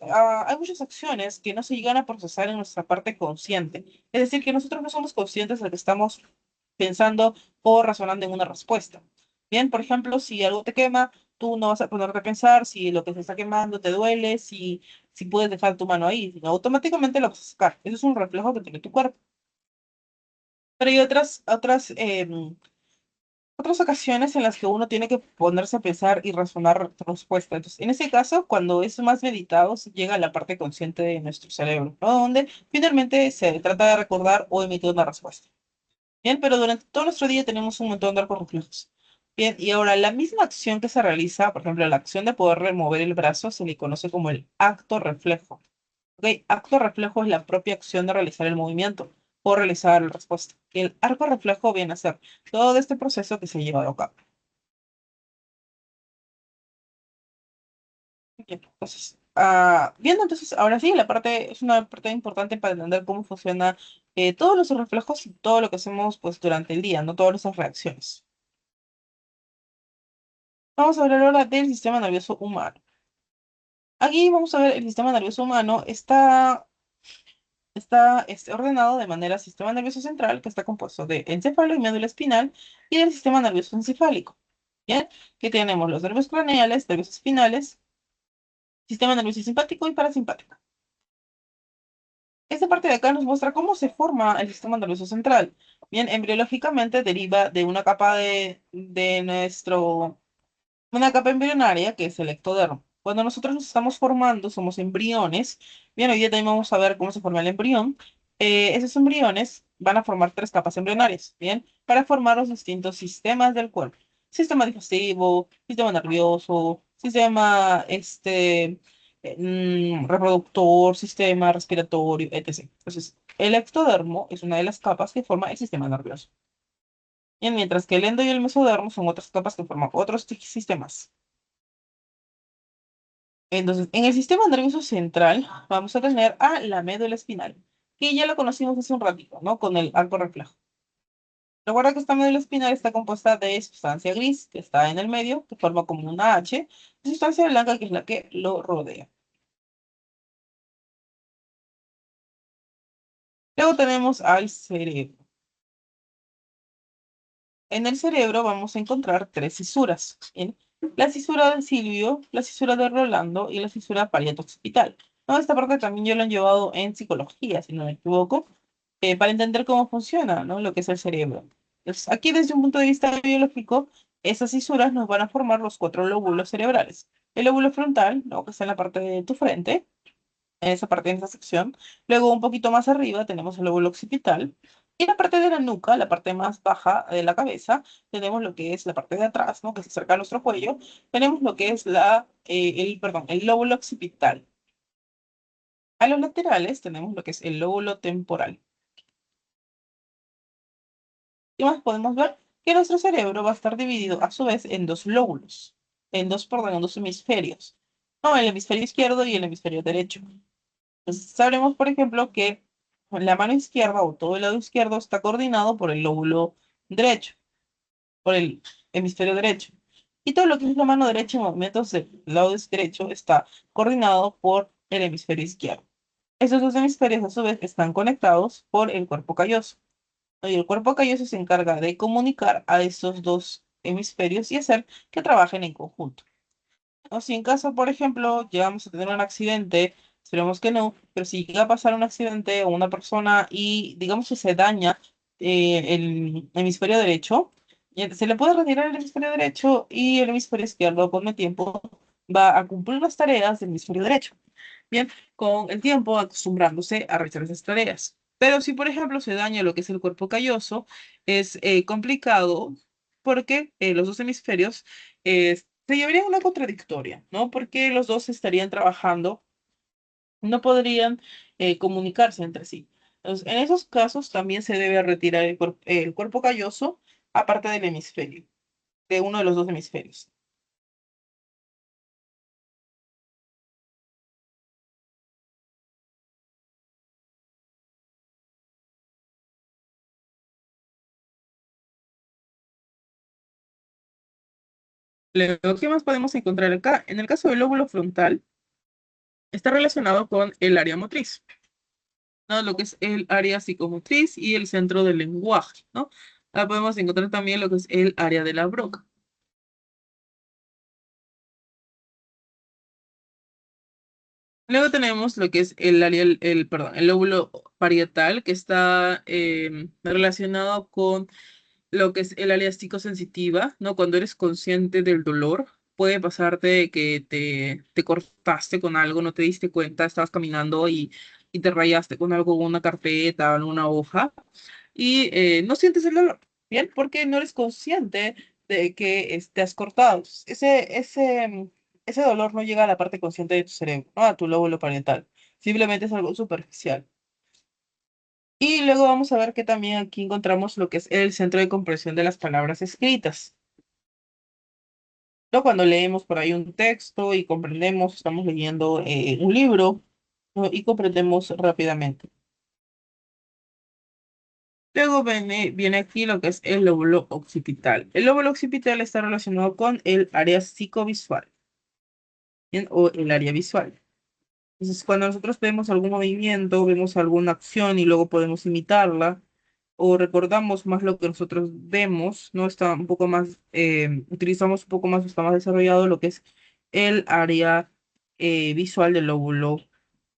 acciones que no se llegan a procesar en nuestra parte consciente. Es decir, que nosotros no somos conscientes de lo que estamos pensando o razonando en una respuesta. Bien, por ejemplo, si algo te quema, tú no vas a ponerte a pensar si lo que se está quemando te duele, si puedes dejar tu mano ahí, sino automáticamente lo vas a sacar. Eso es un reflejo que tiene tu cuerpo. Pero hay otras ocasiones en las que uno tiene que ponerse a pensar y razonar respuesta. Entonces, en ese caso, cuando es más meditado, se llega a la parte consciente de nuestro cerebro, ¿no? Donde finalmente se trata de recordar o emitir una respuesta. Bien, pero durante todo nuestro día tenemos un montón de arcos reflejos. Bien, y ahora la misma acción que se realiza, por ejemplo, la acción de poder remover el brazo, se le conoce como el acto reflejo. ¿Ok? Acto reflejo es la propia acción de realizar el movimiento o realizar la respuesta. Y el arco reflejo viene a ser todo este proceso que se ha llevado a cabo. Bien, entonces, viendo entonces, ahora sí, la parte es una parte importante para entender cómo funciona todos los reflejos y todo lo que hacemos pues durante el día, no todas nuestras reacciones. Vamos a hablar ahora del sistema nervioso humano. Aquí vamos a ver el sistema nervioso humano está ordenado de manera sistema nervioso central, que está compuesto de encéfalo y médula espinal, y del sistema nervioso encefálico. Bien, que tenemos los nervios craneales, nervios espinales, sistema nervioso simpático y parasimpático. Esta parte de acá nos muestra cómo se forma el sistema nervioso central. Bien, embriológicamente deriva de una capa una capa embrionaria que es el ectodermo. Cuando nosotros nos estamos formando, somos embriones. Bien, hoy día también vamos a ver cómo se forma el embrión. Esos embriones van a formar tres capas embrionarias, ¿bien? Para formar los distintos sistemas del cuerpo. Sistema digestivo, sistema nervioso, sistema reproductor, sistema respiratorio, etc. Entonces, el ectodermo es una de las capas que forma el sistema nervioso. Bien, mientras que el endo y el mesodermo son otras capas que forman otros sistemas. Entonces, en el sistema nervioso central vamos a tener a la médula espinal, que ya lo conocimos hace un ratito, ¿no? Con el arco reflejo. Recuerda que esta médula espinal está compuesta de sustancia gris, que está en el medio, que forma como una H, y sustancia blanca, que es la que lo rodea. Luego tenemos al cerebro. En el cerebro vamos a encontrar tres fisuras, ¿bien? La fisura de Silvio, la fisura de Rolando y la fisura parieto-occipital. ¿No? Esta parte también yo lo han llevado en psicología, si no me equivoco, para entender cómo funciona, ¿no? Lo que es el cerebro. Entonces, aquí desde un punto de vista biológico, esas fisuras nos van a formar los cuatro lóbulos cerebrales. El lóbulo frontal, ¿no? Que está en la parte de tu frente, en esa parte, en esa sección. Luego, un poquito más arriba, tenemos el lóbulo occipital. Y en la parte de la nuca, la parte más baja de la cabeza, tenemos lo que es la parte de atrás, ¿no? Que se acerca a nuestro cuello. Tenemos lo que es el lóbulo occipital. A los laterales tenemos lo que es el lóbulo temporal. ¿Qué más podemos ver? que nuestro cerebro va a estar dividido a su vez en dos lóbulos, perdón, en dos hemisferios, ¿no? El hemisferio izquierdo y el hemisferio derecho. Entonces, sabremos, por ejemplo, que la mano izquierda o todo el lado izquierdo está coordinado por el lóbulo derecho, por el hemisferio derecho. Y todo lo que es la mano derecha en movimientos del lado derecho está coordinado por el hemisferio izquierdo. Esos dos hemisferios a su vez están conectados por el cuerpo calloso. ¿No? Y el cuerpo calloso se encarga de comunicar a esos dos hemisferios y hacer que trabajen en conjunto. O si en caso, por ejemplo, llegamos a tener un accidente, esperemos que no, pero si llega a pasar un accidente a una persona y digamos que se daña el hemisferio derecho, se le puede retirar el hemisferio derecho y el hemisferio izquierdo con el tiempo va a cumplir las tareas del hemisferio derecho. Bien, con el tiempo acostumbrándose a realizar esas tareas. Pero si, por ejemplo, se daña lo que es el cuerpo calloso, es complicado porque los dos hemisferios se llevarían una contradictoria, ¿no? Porque los dos estarían trabajando, no podrían comunicarse entre sí. Entonces, en esos casos también se debe retirar el cuerpo calloso aparte del hemisferio, de uno de los dos hemisferios. Luego, ¿qué más podemos encontrar acá? En el caso del lóbulo frontal, está relacionado con el área motriz, ¿no? Lo que es el área psicomotriz y el centro del lenguaje, ¿no? Ahora podemos encontrar también lo que es el área de la broca. Luego tenemos lo que es el área, perdón, el lóbulo parietal, que está relacionado con lo que es el área psicosensitiva, ¿no? Cuando eres consciente del dolor, puede pasarte que te cortaste con algo, no te diste cuenta, estabas caminando y te rayaste con algo, una carpeta, alguna hoja, y no sientes el dolor, ¿bien? Porque no eres consciente de que te has cortado. Ese dolor no llega a la parte consciente de tu cerebro, ¿no? A tu lóbulo parietal. Simplemente es algo superficial. Y luego vamos a ver que también aquí encontramos lo que es el centro de comprensión de las palabras escritas. ¿No? Cuando leemos por ahí un texto y comprendemos, estamos leyendo un libro, ¿no? Y comprendemos rápidamente. Luego viene aquí lo que es el lóbulo occipital. El lóbulo occipital está relacionado con el área psicovisual, ¿bien? O el área visual. Entonces, cuando nosotros vemos algún movimiento, vemos alguna acción y luego podemos imitarla, o recordamos más lo que nosotros vemos, ¿no? Está un poco más, utilizamos un poco más, está más desarrollado lo que es el área visual del lóbulo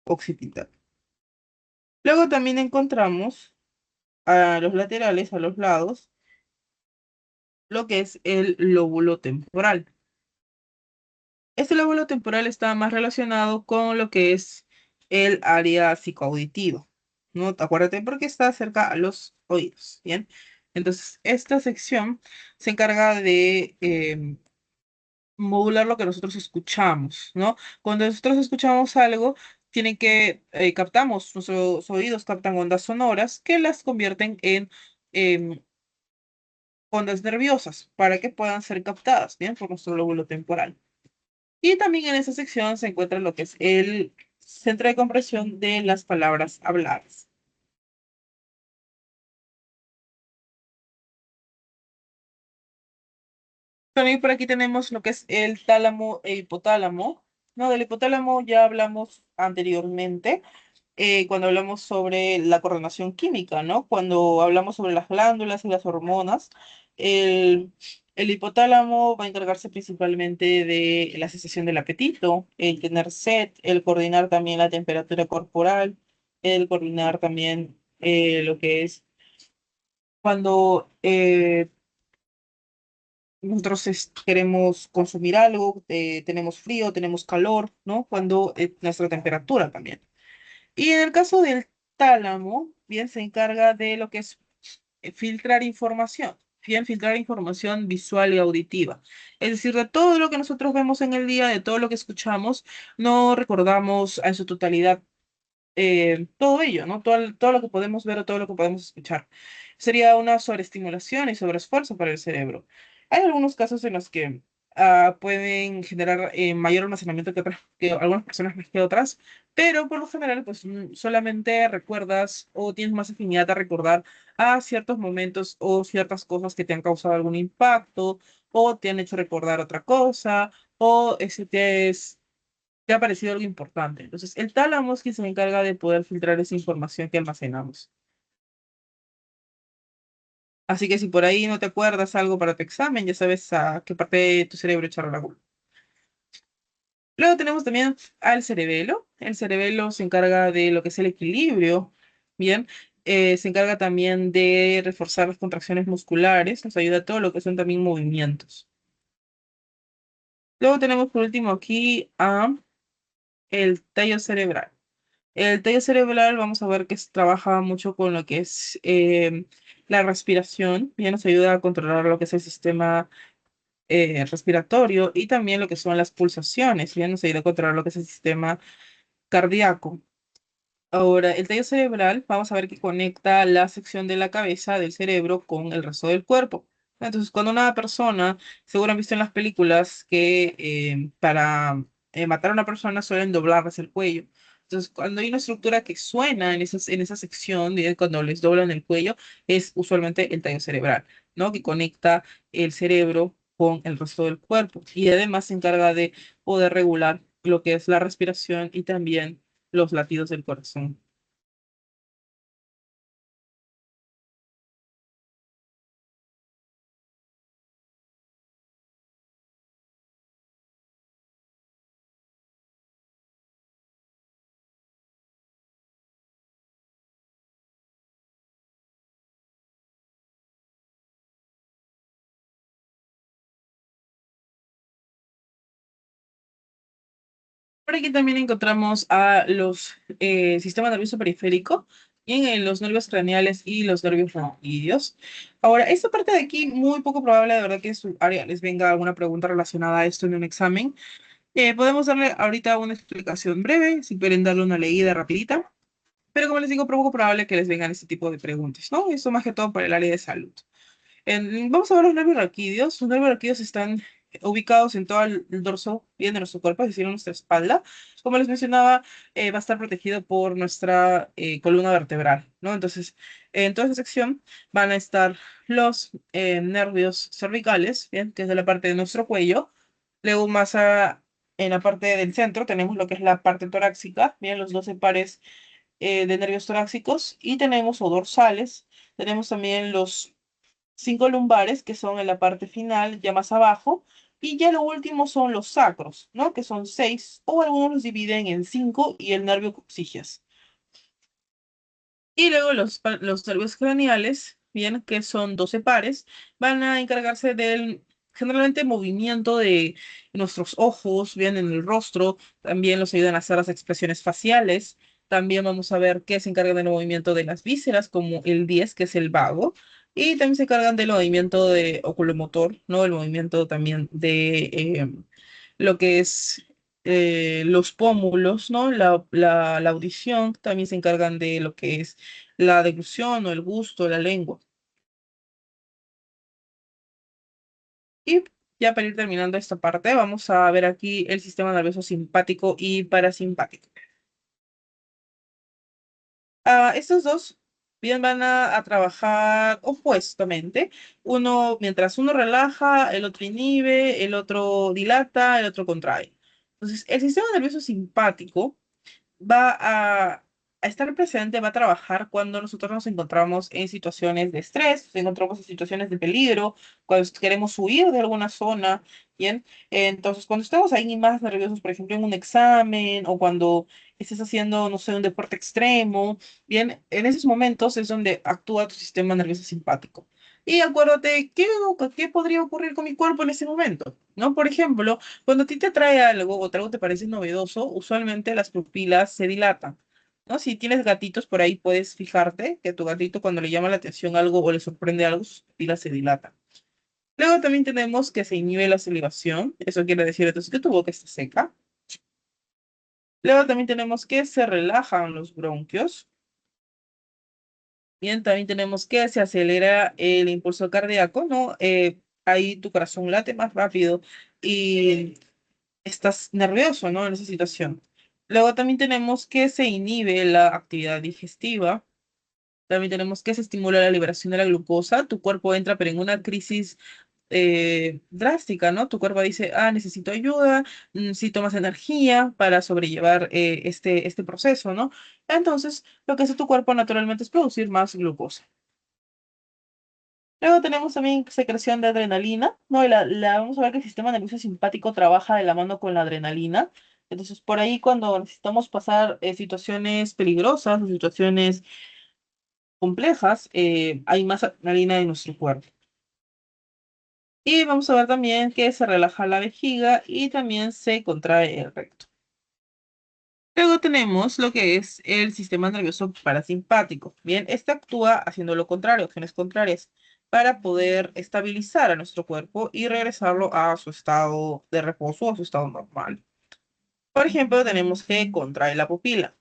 occipital. Luego también encontramos a los laterales, a los lados, lo que es el lóbulo temporal. Este lóbulo temporal está más relacionado con lo que es el área psicoauditiva, ¿no? Acuérdate porque está cerca a los oídos, ¿bien? Entonces, esta sección se encarga de modular lo que nosotros escuchamos, ¿no? Cuando nosotros escuchamos algo, captamos, nuestros oídos captan ondas sonoras que las convierten en em, ondas nerviosas para que puedan ser captadas, ¿bien? Por nuestro lóbulo temporal. Y también en esa sección se encuentra lo que es el centro de compresión de las palabras habladas. También por aquí tenemos lo que es el tálamo e hipotálamo. No, del hipotálamo ya hablamos anteriormente, cuando hablamos sobre la coordinación química, ¿no? Cuando hablamos sobre las glándulas y las hormonas, el, el hipotálamo va a encargarse principalmente de la sensación del apetito, el tener sed, el coordinar también la temperatura corporal, el coordinar también lo que es cuando nosotros queremos consumir algo, tenemos frío, tenemos calor, ¿no? Cuando nuestra temperatura también. Y en el caso del tálamo, bien, se encarga de lo que es filtrar información, bien, filtrar información visual y auditiva. Es decir, de todo lo que nosotros vemos en el día, de todo lo que escuchamos, no recordamos en su totalidad todo ello, ¿no? Todo lo que podemos ver o todo lo que podemos escuchar. Sería una sobreestimulación y sobreesfuerzo para el cerebro. Hay algunos casos en los que pueden generar mayor almacenamiento que algunas personas más que otras, pero por lo general, pues solamente recuerdas o tienes más afinidad a recordar a ciertos momentos o ciertas cosas que te han causado algún impacto o te han hecho recordar otra cosa o ese te ha parecido algo importante. Entonces, el tálamo es quien se encarga de poder filtrar esa información que almacenamos. Así que si por ahí no te acuerdas algo para tu examen, ya sabes a qué parte de tu cerebro echar la culpa. Luego tenemos también al cerebelo. El cerebelo se encarga de lo que es el equilibrio, ¿bien? Se encarga también de reforzar las contracciones musculares, nos ayuda a todo lo que son también movimientos. Luego tenemos por último aquí a el tallo cerebral. El tallo cerebral, vamos a ver que trabaja mucho con lo que es la respiración, ya nos ayuda a controlar lo que es el sistema respiratorio y también lo que son las pulsaciones, ya nos ayuda a controlar lo que es el sistema cardíaco. Ahora, el tallo cerebral, vamos a ver que conecta la sección de la cabeza del cerebro con el resto del cuerpo. Entonces, cuando una persona, seguro han visto en las películas que para matar a una persona suelen doblarles el cuello. Entonces, cuando hay una estructura que suena en esa sección, cuando les doblan el cuello, es usualmente el tallo cerebral, ¿no? Que conecta el cerebro con el resto del cuerpo y además se encarga de poder regular lo que es la respiración y también los latidos del corazón. Por aquí también encontramos a los sistema nervioso periférico y en los nervios craneales y los nervios raquídeos. Ahora, esta parte de aquí, muy poco probable, de verdad, que en su área les venga alguna pregunta relacionada a esto en un examen. Podemos darle ahorita una explicación breve, si quieren darle una leída rapidita, pero como les digo, poco probable que les vengan este tipo de preguntas, ¿no? Esto más que todo por el área de salud. Vamos a ver los nervios raquídeos. Los nervios raquídeos están ubicados en todo el dorso bien de nuestro cuerpo, es decir, en nuestra espalda. Como les mencionaba, va a estar protegido por nuestra columna vertebral, ¿no? Entonces, en toda esta sección van a estar los nervios cervicales, bien, que es de la parte de nuestro cuello. Luego, en la parte del centro, tenemos lo que es la parte torácica, bien, los 12 pares de nervios torácicos. Y tenemos, o dorsales, tenemos también los 5 lumbares, que son en la parte final, ya más abajo, y ya lo último son los sacros, ¿no? Que son 6, o algunos los dividen en 5 y el nervio coccygeus. Y luego los nervios craneales, bien, que son 12 pares, van a encargarse del generalmente movimiento de nuestros ojos, bien, en el rostro, también los ayudan a hacer las expresiones faciales. También vamos a ver que se encargan del movimiento de las vísceras, como el 10 que es el vago, y también se encargan del movimiento de oculomotor, ¿no? El movimiento también de lo que es los pómulos, ¿no? La audición, también se encargan de lo que es la deglución o el gusto, la lengua. Y ya para ir terminando esta parte, vamos a ver aquí el sistema nervioso simpático y parasimpático. Estos dos bien van a trabajar opuestamente. Mientras uno relaja, el otro inhibe, el otro dilata, el otro contrae. Entonces, el sistema nervioso simpático va a estar presente, va a trabajar cuando nosotros nos encontramos en situaciones de estrés, nos encontramos en situaciones de peligro, cuando queremos huir de alguna zona, ¿bien? Entonces, cuando estamos ahí más nerviosos, por ejemplo, en un examen o cuando estés haciendo, no sé, un deporte extremo, ¿bien? En esos momentos es donde actúa tu sistema nervioso simpático. Y acuérdate, ¿qué podría ocurrir con mi cuerpo en ese momento? ¿No? Por ejemplo, cuando a ti te atrae algo o algo te parece novedoso, usualmente las pupilas se dilatan, ¿no? Si tienes gatitos por ahí, puedes fijarte que tu gatito cuando le llama la atención algo o le sorprende algo, sus pupilas se dilatan. Luego también tenemos que se inhibe la salivación. Eso quiere decir entonces que tu boca está seca. Luego también tenemos que se relajan los bronquios. Bien, también tenemos que se acelera el impulso cardíaco, ¿no? Ahí tu corazón late más rápido y estás nervioso, ¿no? En esa situación. Luego también tenemos que se inhibe la actividad digestiva. También tenemos que se estimula la liberación de la glucosa. Tu cuerpo entra, pero en una crisis drástica, ¿no? Tu cuerpo dice, ah, necesito ayuda, necesito más energía para sobrellevar este proceso, ¿no? Entonces, lo que hace tu cuerpo naturalmente es producir más glucosa. Luego tenemos también secreción de adrenalina, ¿no? Y vamos a ver que el sistema nervioso simpático trabaja de la mano con la adrenalina. Entonces, por ahí cuando necesitamos pasar situaciones peligrosas o situaciones complejas, hay más adrenalina en nuestro cuerpo. Y vamos a ver también que se relaja la vejiga y también se contrae el recto. Luego tenemos lo que es el sistema nervioso parasimpático. Bien, este actúa haciendo lo contrario, acciones contrarias, para poder estabilizar a nuestro cuerpo y regresarlo a su estado de reposo, a su estado normal. Por ejemplo, tenemos que contrae la pupila.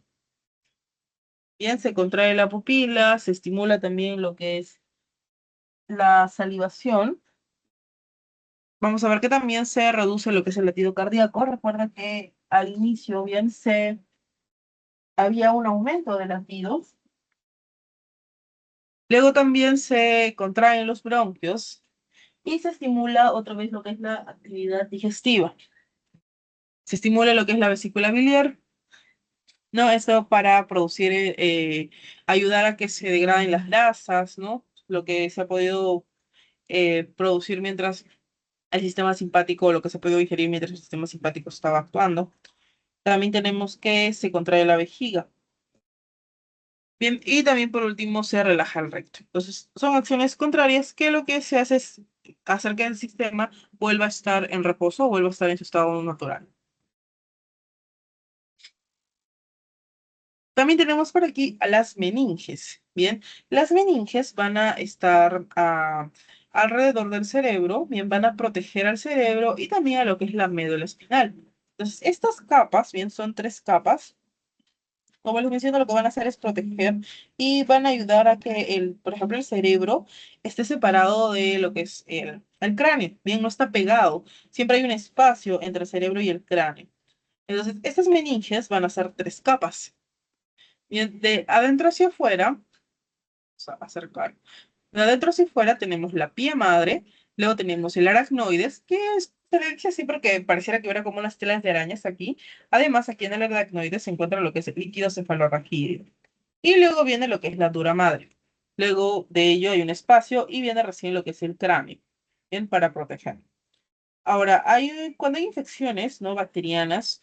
Bien, se contrae la pupila, se estimula también lo que es la salivación. Vamos a ver que también se reduce lo que es el latido cardíaco. Recuerda que al inicio bien había un aumento de latidos. Luego también se contraen los bronquios y se estimula otra vez lo que es la actividad digestiva. Se estimula lo que es la vesícula biliar, ¿no? Esto para producir, ayudar a que se degraden las grasas, ¿no? Lo que se ha podido producir mientras el sistema simpático, lo que se ha podido digerir mientras el sistema simpático estaba actuando. También tenemos que se contrae la vejiga. Bien, y también por último se relaja el recto. Entonces, son acciones contrarias que lo que se hace es hacer que el sistema vuelva a estar en reposo, vuelva a estar en su estado natural. También tenemos por aquí a las meninges. Bien, las meninges van a estar alrededor del cerebro, bien, van a proteger al cerebro y también a lo que es la médula espinal. Entonces, estas capas, bien, son tres capas. Como les menciono, lo que van a hacer es proteger y van a ayudar a que por ejemplo, el cerebro esté separado de lo que es el cráneo. Bien, no está pegado. Siempre hay un espacio entre el cerebro y el cráneo. Entonces, estas meninges van a ser tres capas. Bien, de adentro hacia afuera, vamos a acercar. De adentro hacia afuera tenemos la pía madre, luego tenemos el aracnoides, se le dice así porque pareciera que hubiera como unas telas de arañas aquí. Además, aquí en el aracnoides se encuentra lo que es el líquido cefalorraquídeo. Y luego viene lo que es la dura madre. Luego de ello hay un espacio y viene recién lo que es el cráneo, bien, para proteger. Ahora, cuando hay infecciones no bacterianas,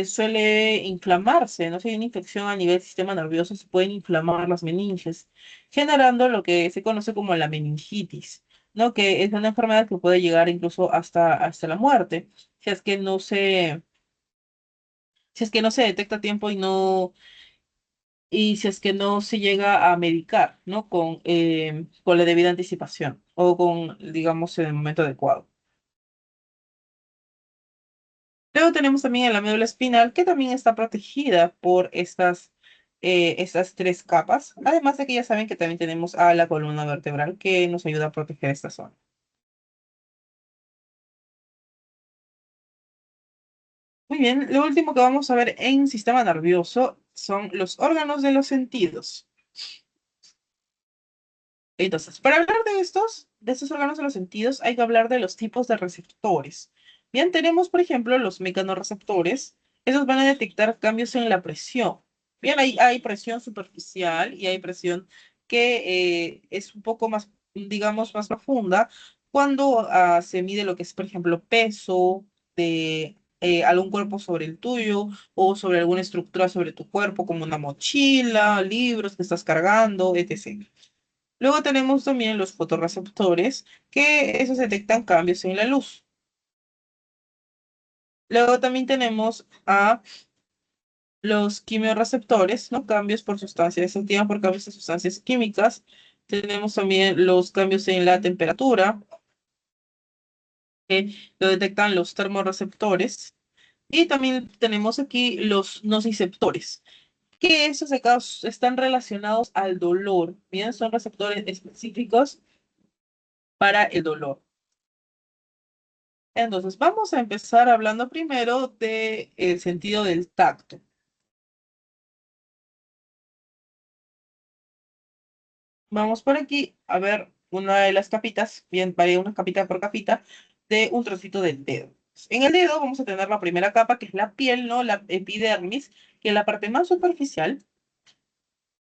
suele inflamarse, ¿no? Si hay una infección a nivel sistema nervioso, se pueden inflamar las meninges, generando lo que se conoce como la meningitis, ¿no? Que es una enfermedad que puede llegar incluso hasta la muerte, si es que no se, si es que no se detecta a tiempo y si es que no se llega a medicar, ¿no? Con la debida anticipación o con, digamos, en el momento adecuado. Luego tenemos también la médula espinal, que también está protegida por estas tres capas. Además de que ya saben que también tenemos a la columna vertebral, que nos ayuda a proteger esta zona. Muy bien, lo último que vamos a ver en sistema nervioso son los órganos de los sentidos. Entonces, para hablar de estos órganos de los sentidos, hay que hablar de los tipos de receptores. Bien, tenemos, por ejemplo, los mecanorreceptores. Esos van a detectar cambios en la presión. Bien, hay presión superficial y hay presión que es un poco más, digamos, más profunda cuando se mide lo que es, por ejemplo, peso de algún cuerpo sobre el tuyo o sobre alguna estructura sobre tu cuerpo, como una mochila, libros que estás cargando, etc. Luego tenemos también los fotorreceptores, que esos detectan cambios en la luz. Luego también tenemos a los quimiorreceptores, ¿no? Cambios por sustancias, se activan por cambios de sustancias químicas. Tenemos también los cambios en la temperatura, que lo detectan los termorreceptores. Y también tenemos aquí los nociceptores, que esos acá están relacionados al dolor. Bien, son receptores específicos para el dolor. Entonces, vamos a empezar hablando primero del sentido del tacto. Vamos por aquí a ver una de las capitas, bien, varía una capita por capita, de un trocito del dedo. En el dedo vamos a tener la primera capa, que es la piel, ¿no? La epidermis, que es la parte más superficial.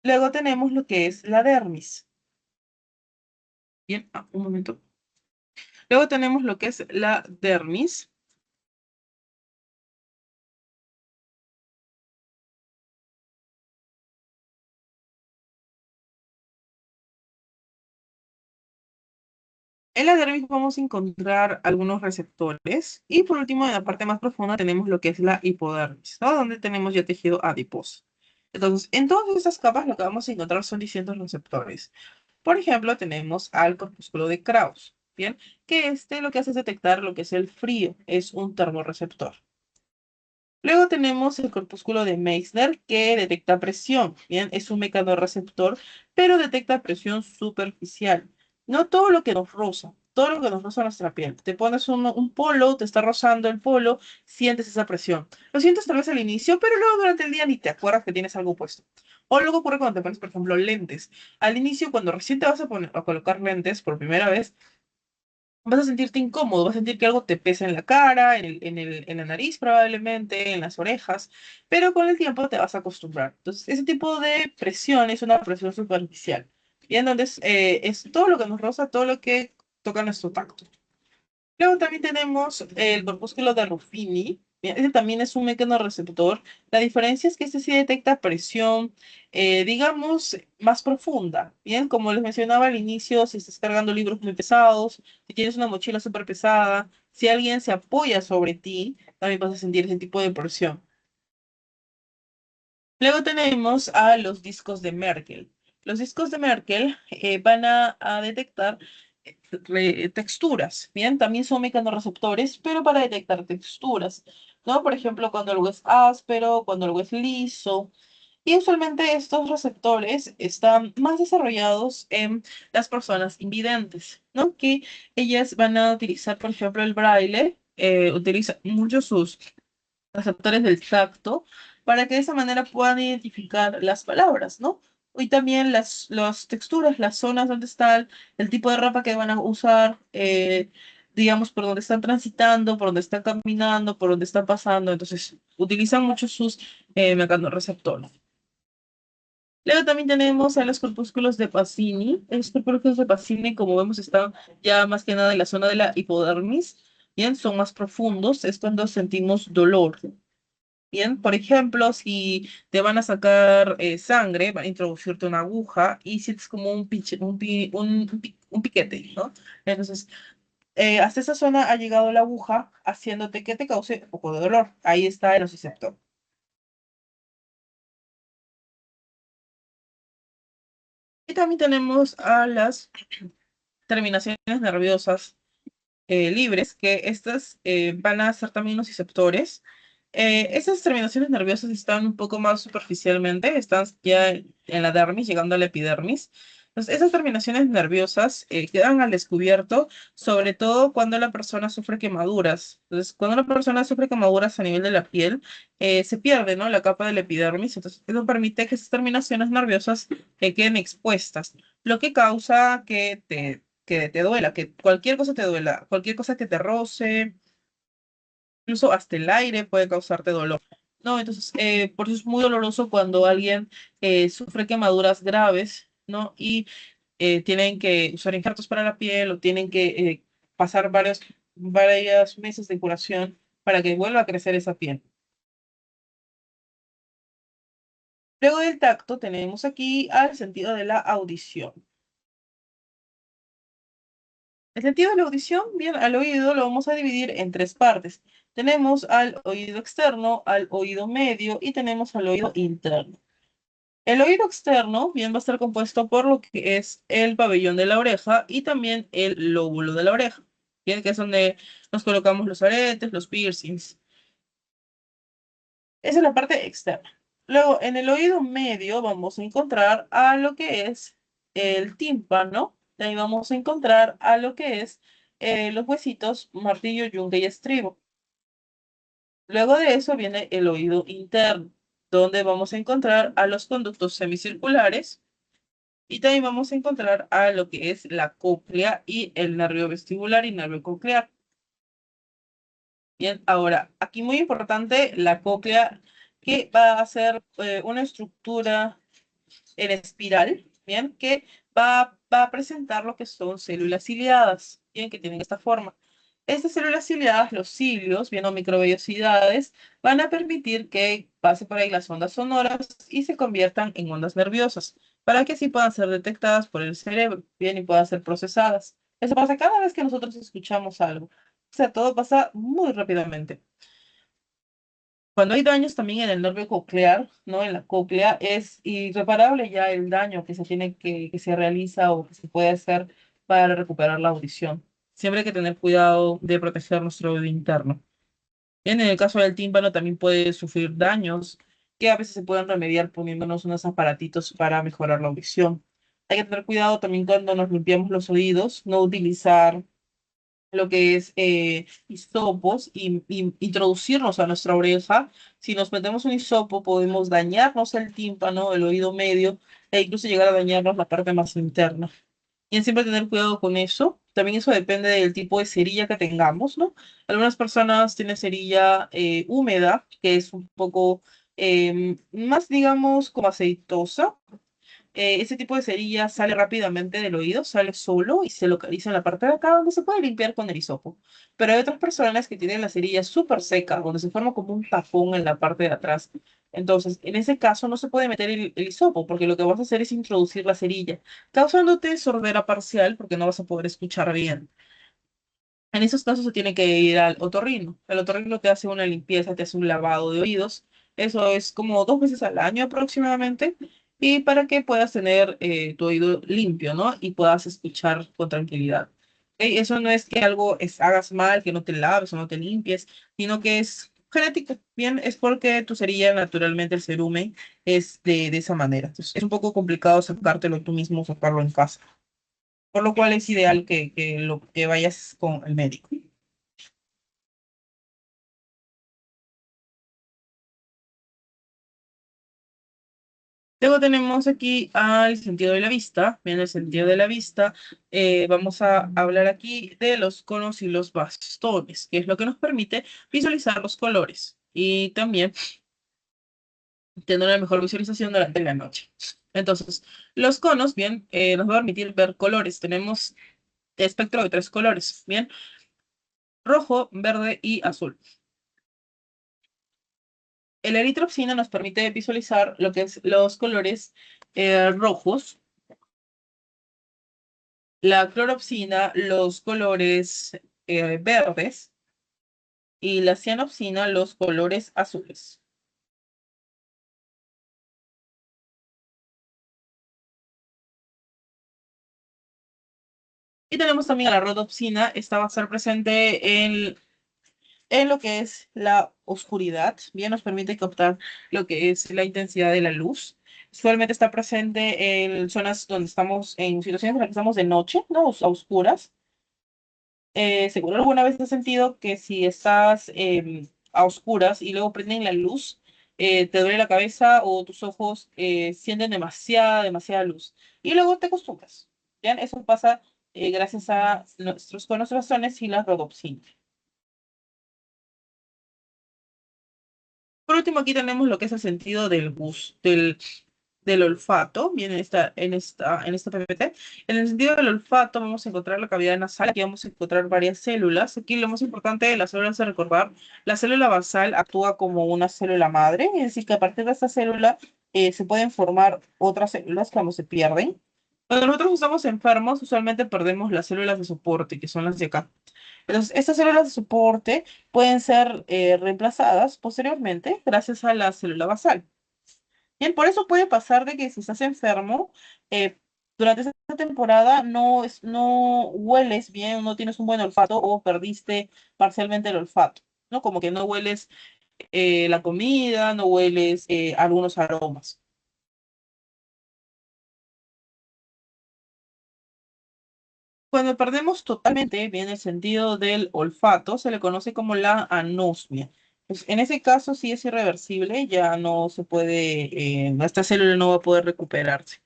Luego tenemos lo que es la dermis. Bien, un momento. Luego tenemos lo que es la dermis. En la dermis vamos a encontrar algunos receptores. Y por último, en la parte más profunda tenemos lo que es la hipodermis, ¿no? Donde tenemos ya tejido adiposo. Entonces, en todas estas capas lo que vamos a encontrar son distintos receptores. Por ejemplo, tenemos al corpúsculo de Krauss, ¿bien? Que este lo que hace es detectar lo que es el frío, es un termorreceptor. Luego tenemos el corpúsculo de Meissner, que detecta presión, ¿bien? Es un mecanorreceptor, pero detecta presión superficial. No todo lo que nos roza, todo lo que nos roza nuestra piel. Te pones un polo, te está rozando el polo, sientes esa presión. Lo sientes tal vez al inicio, pero luego durante el día ni te acuerdas que tienes algo puesto. O luego ocurre cuando te pones, por ejemplo, lentes. Al inicio, cuando recién te vas a poner a colocar lentes por primera vez, vas a sentirte incómodo, vas a sentir que algo te pesa en la cara, en la nariz probablemente, en las orejas, pero con el tiempo te vas a acostumbrar. Entonces, ese tipo de presión es una presión superficial. Y en donde es todo lo que nos roza, todo lo que toca nuestro tacto. Luego también tenemos el corpúsculo de Ruffini. Bien, ese también es un mecanorreceptor. La diferencia es que este sí detecta presión, digamos, más profunda. Bien, como les mencionaba al inicio, si estás cargando libros muy pesados, si tienes una mochila súper pesada, si alguien se apoya sobre ti, también vas a sentir ese tipo de presión. Luego tenemos a los discos de Merkel. Los discos de Merkel van a detectar texturas, ¿bien? También son mecanorreceptores, pero para detectar texturas, ¿no? Por ejemplo, cuando algo es áspero, cuando algo es liso. Y usualmente estos receptores están más desarrollados en las personas invidentes, ¿no? Que ellas van a utilizar, por ejemplo, el braille, utiliza mucho sus receptores del tacto, para que de esa manera puedan identificar las palabras, ¿no? Y también las texturas, las zonas donde está el tipo de ropa que van a usar, digamos, por donde están transitando, por donde están caminando, por donde están pasando. Entonces, utilizan mucho sus mecanorreceptores. Luego también tenemos a los corpúsculos de Pacini. Los corpúsculos de Pacini, como vemos, están ya más que nada en la zona de la hipodermis. Bien, son más profundos. Es cuando sentimos dolor. Bien, por ejemplo, si te van a sacar sangre, van a introducirte una aguja y sientes como un piquete, ¿no? Entonces, hasta esa zona ha llegado la aguja haciéndote que te cause un poco de dolor. Ahí está el nociceptor. Y también tenemos a las terminaciones nerviosas libres, que estas van a ser también nociceptores. Esas terminaciones nerviosas están un poco más superficialmente, están ya en la dermis, llegando a la epidermis. Entonces, esas terminaciones nerviosas quedan al descubierto, sobre todo cuando la persona sufre quemaduras. Entonces, cuando la persona sufre quemaduras a nivel de la piel, se pierde, ¿no? La capa de la epidermis. Entonces, eso permite que esas terminaciones nerviosas queden expuestas, lo que causa que te duela, que cualquier cosa te duela, cualquier cosa que te roce, incluso hasta el aire puede causarte dolor. No, entonces, por eso es muy doloroso cuando alguien sufre quemaduras graves, ¿no? Y tienen que usar injertos para la piel o tienen que pasar varios meses de curación para que vuelva a crecer esa piel. Luego del tacto tenemos aquí al sentido de la audición. El sentido de la audición, bien, al oído lo vamos a dividir en tres partes. Tenemos al oído externo, al oído medio y tenemos al oído interno. El oído externo, bien, va a estar compuesto por lo que es el pabellón de la oreja y también el lóbulo de la oreja, bien, que es donde nos colocamos los aretes, los piercings. Esa es la parte externa. Luego, en el oído medio vamos a encontrar a lo que es el tímpano. Ahí vamos a encontrar a lo que es los huesitos martillo, yunque y estribo. Luego de eso viene el oído interno, donde vamos a encontrar a los conductos semicirculares y también vamos a encontrar a lo que es la cóclea y el nervio vestibular y nervio coclear. Bien, ahora, aquí muy importante la cóclea, que va a ser una estructura en espiral, bien, que va a presentar lo que son células ciliadas, bien, que tienen esta forma. Estas células ciliadas, los cilios, bien, o microvellosidades, van a permitir que pase por ahí las ondas sonoras y se conviertan en ondas nerviosas, para que así puedan ser detectadas por el cerebro, bien, y puedan ser procesadas. Eso pasa cada vez que nosotros escuchamos algo. O sea, todo pasa muy rápidamente. Cuando hay daños también en el nervio coclear, ¿no? En la cóclea, es irreparable ya el daño que que se realiza o que se puede hacer para recuperar la audición. Siempre hay que tener cuidado de proteger nuestro oído interno. Bien, en el caso del tímpano también puede sufrir daños que a veces se pueden remediar poniéndonos unos aparatitos para mejorar la audición. Hay que tener cuidado también cuando nos limpiamos los oídos, no utilizar lo que es hisopos y introducirnos a nuestra oreja. Si nos metemos un hisopo, podemos dañarnos el tímpano, el oído medio, e incluso llegar a dañarnos la parte más interna. Y siempre tener cuidado con eso. También eso depende del tipo de cerilla que tengamos, ¿no? Algunas personas tienen cerilla húmeda, que es un poco más, digamos, como aceitosa. Ese tipo de cerilla sale rápidamente del oído, sale solo y se localiza en la parte de acá donde se puede limpiar con el hisopo. Pero hay otras personas que tienen la cerilla súper seca, donde se forma como un tapón en la parte de atrás. Entonces, en ese caso no se puede meter el hisopo, porque lo que vas a hacer es introducir la cerilla, causándote sordera parcial, porque no vas a poder escuchar bien. En esos casos se tiene que ir al otorrino. El otorrino te hace una limpieza, te hace un lavado de oídos. Eso es como 2 veces al año aproximadamente. Y para que puedas tener tu oído limpio, ¿no? Y puedas escuchar con tranquilidad. ¿Ok? Eso no es que algo hagas mal, que no te laves o no te limpies, sino que es genético. Bien, es porque tu cerilla naturalmente el cerumen es de esa manera. Entonces, es un poco complicado sacártelo tú mismo, sacarlo en casa, por lo cual es ideal que vayas con el médico. Luego tenemos aquí al sentido de la vista. Bien, el sentido de la vista, vamos a hablar aquí de los conos y los bastones, que es lo que nos permite visualizar los colores y también tener una mejor visualización durante la noche. Entonces, los conos, bien, nos va a permitir ver colores. Tenemos espectro de 3 colores, bien, rojo, verde y azul. El eritropsina nos permite visualizar lo que es los colores rojos, la cloropsina, los colores verdes y la cianopsina, los colores azules. Y tenemos también a la rodopsina, esta va a estar presente en lo que es la oscuridad. Bien, nos permite captar lo que es la intensidad de la luz. Usualmente está presente en zonas donde estamos, en situaciones en las que estamos de noche, ¿no? A oscuras. Seguro alguna vez has sentido que si estás a oscuras y luego prenden la luz, te duele la cabeza o tus ojos sienten demasiada luz. Y luego te acostumbras. ¿Bien? Eso pasa gracias a nuestros conocerones y la rodopsina. Por último, aquí tenemos lo que es el sentido del gusto, del olfato, viene en esta PPT. En el sentido del olfato vamos a encontrar la cavidad nasal, aquí vamos a encontrar varias células. Aquí lo más importante de las células es recordar, la célula basal actúa como una célula madre, es decir, que a partir de esta célula se pueden formar otras células cuando se pierden. Cuando nosotros estamos enfermos, usualmente perdemos las células de soporte, que son las de acá. Entonces, estas células de soporte pueden ser reemplazadas posteriormente gracias a la célula basal. Bien, por eso puede pasar de que si estás enfermo, eh, durante esta temporada no hueles bien, no tienes un buen olfato o perdiste parcialmente el olfato, ¿no? Como que no hueles la comida, no hueles algunos aromas. Cuando perdemos totalmente bien el sentido del olfato, se le conoce como la anosmia. Pues, en ese caso sí es irreversible, ya no se puede, esta célula no va a poder recuperarse.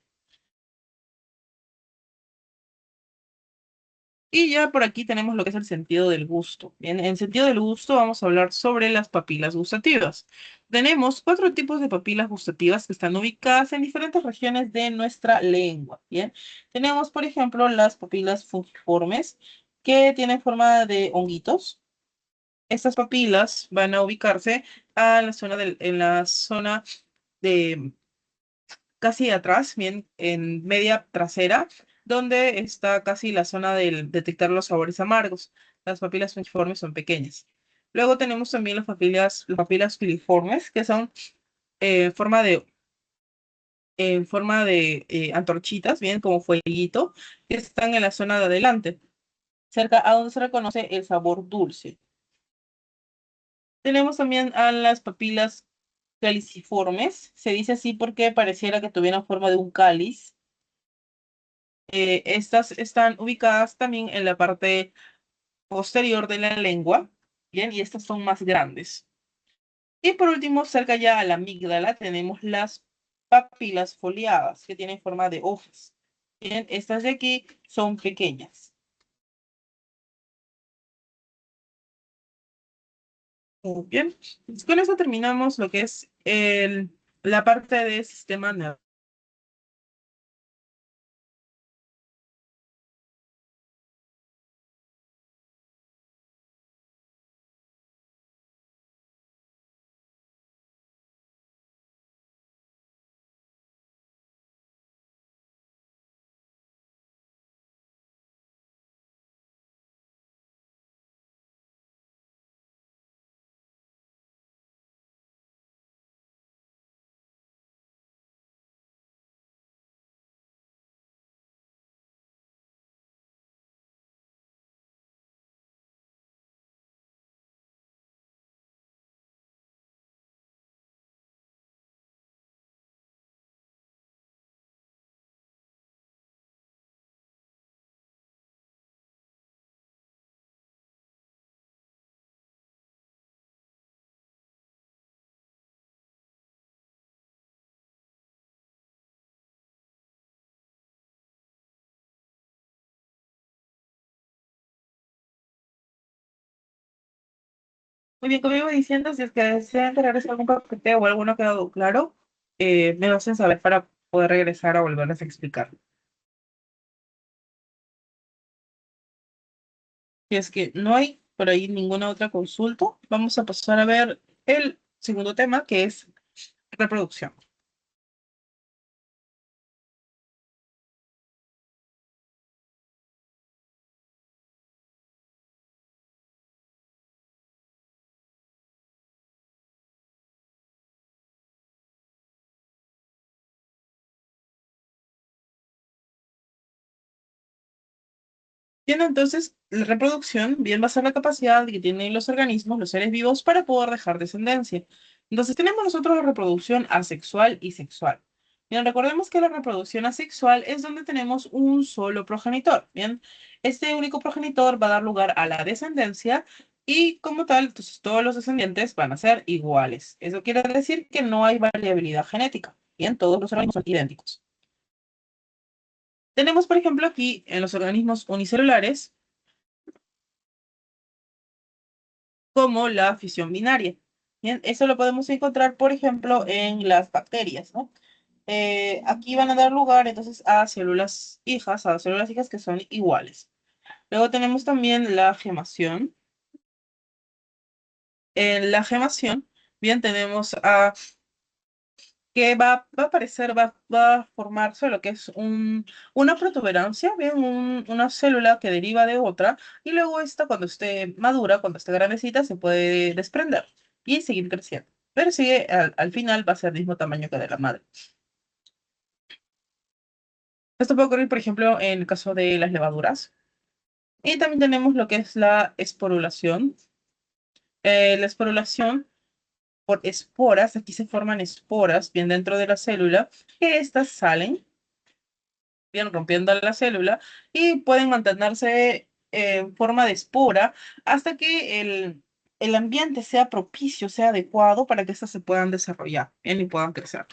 Y ya por aquí tenemos lo que es el sentido del gusto. Bien, en sentido del gusto vamos a hablar sobre las papilas gustativas. Tenemos cuatro tipos de papilas gustativas que están ubicadas en diferentes regiones de nuestra lengua. Bien, tenemos por ejemplo las papilas fungiformes que tienen forma de honguitos. Estas papilas van a ubicarse en la zona de casi atrás, bien, en media trasera, donde está casi la zona del detectar los sabores amargos. Las papilas fungiformes son pequeñas. Luego tenemos también las papilas filiformes, que son en forma de antorchitas, bien, como fueguito, que están en la zona de adelante, cerca a donde se reconoce el sabor dulce. Tenemos también a las papilas caliciformes. Se dice así porque pareciera que tuvieran forma de un cáliz. Estas están ubicadas también en la parte posterior de la lengua, bien, y estas son más grandes. Y por último, cerca ya a la amígdala, tenemos las papilas foliadas, que tienen forma de hojas. Bien, estas de aquí son pequeñas. Muy bien, pues con eso terminamos lo que es la parte del sistema nervioso. Muy bien, como iba diciendo, si es que desean que regrese algún paquete o alguno ha quedado claro, me lo hacen saber para poder regresar a volverles a explicar. Si es que no hay por ahí ninguna otra consulta, vamos a pasar a ver el segundo tema, que es reproducción. Bien, entonces, la reproducción, bien, va a ser la capacidad que tienen los organismos, los seres vivos, para poder dejar descendencia. Entonces, tenemos nosotros la reproducción asexual y sexual. Bien, recordemos que la reproducción asexual es donde tenemos un solo progenitor. Bien, este único progenitor va a dar lugar a la descendencia y, como tal, entonces, todos los descendientes van a ser iguales. Eso quiere decir que no hay variabilidad genética. Bien, todos los organismos son idénticos. Tenemos, por ejemplo, aquí en los organismos unicelulares, como la fisión binaria. Bien, eso lo podemos encontrar, por ejemplo, en las bacterias, ¿no? Aquí van a dar lugar entonces a células hijas que son iguales. Luego tenemos también la gemación. En la gemación, bien, tenemos a que va a aparecer, va a formarse lo que es una protuberancia, bien, una célula que deriva de otra, y luego esta, cuando esté madura, cuando esté grandecita, se puede desprender y seguir creciendo. Pero sigue, al final va a ser del mismo tamaño que de la madre. Esto puede ocurrir, por ejemplo, en el caso de las levaduras. Y también tenemos lo que es la esporulación. La esporulación por esporas, aquí se forman esporas bien dentro de la célula, que estas salen, bien rompiendo la célula, y pueden mantenerse en forma de espora hasta que el ambiente sea propicio, sea adecuado para que éstas se puedan desarrollar bien y puedan crecer.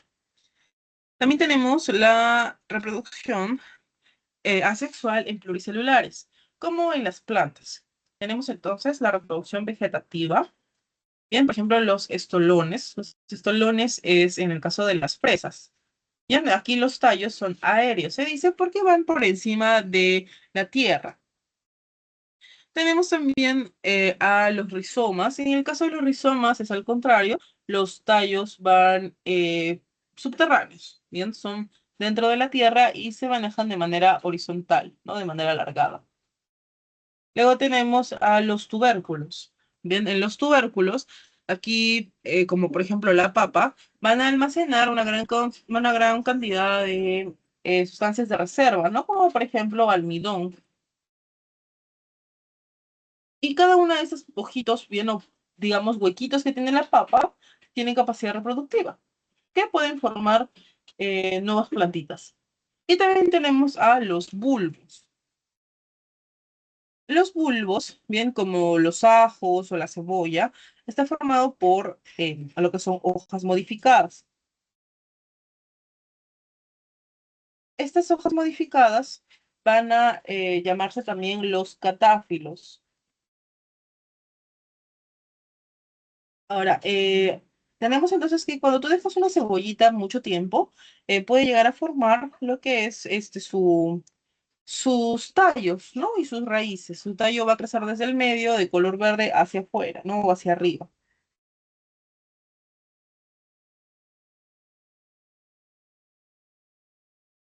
También tenemos la reproducción asexual en pluricelulares, como en las plantas. Tenemos entonces la reproducción vegetativa. Bien, por ejemplo, los estolones. Los estolones es en el caso de las fresas. Bien, aquí los tallos son aéreos, se dice porque van por encima de la tierra. Tenemos también a los rizomas. En el caso de los rizomas es al contrario, los tallos van subterráneos, bien, son dentro de la tierra y se manejan de manera horizontal, ¿no? De manera alargada. Luego tenemos a los tubérculos. Bien, en los tubérculos, aquí, como por ejemplo la papa, van a almacenar una gran cantidad de sustancias de reserva, ¿no? Como por ejemplo almidón. Y cada uno de esos ojitos, bien, o digamos huequitos que tiene la papa, tienen capacidad reproductiva, que pueden formar nuevas plantitas. Y también tenemos a los bulbos. Los bulbos, bien como los ajos o la cebolla, está formado por a lo que son hojas modificadas. Estas hojas modificadas van a llamarse también los catáfilos. Ahora, tenemos entonces que cuando tú dejas una cebollita mucho tiempo, puede llegar a formar lo que es sus tallos, ¿no? Y sus raíces. Su tallo va a crecer desde el medio, de color verde, hacia afuera, ¿no? O hacia arriba.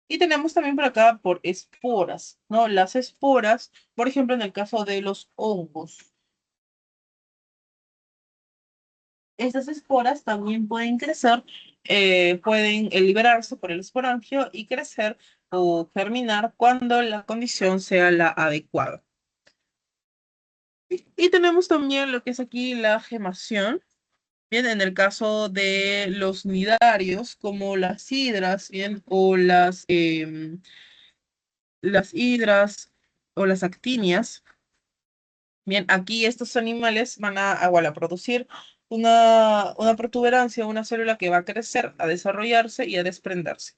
Y tenemos también por acá por esporas, ¿no? Las esporas, por ejemplo, en el caso de los hongos. Estas esporas también pueden crecer, pueden liberarse por el esporangio y crecer o germinar cuando la condición sea la adecuada. Y tenemos también lo que es aquí la gemación. Bien, en el caso de los nidarios, como las hidras, bien, o las hidras o las actinias. Bien, aquí estos animales van bueno, a producir una protuberancia, una célula que va a crecer, a desarrollarse y a desprenderse.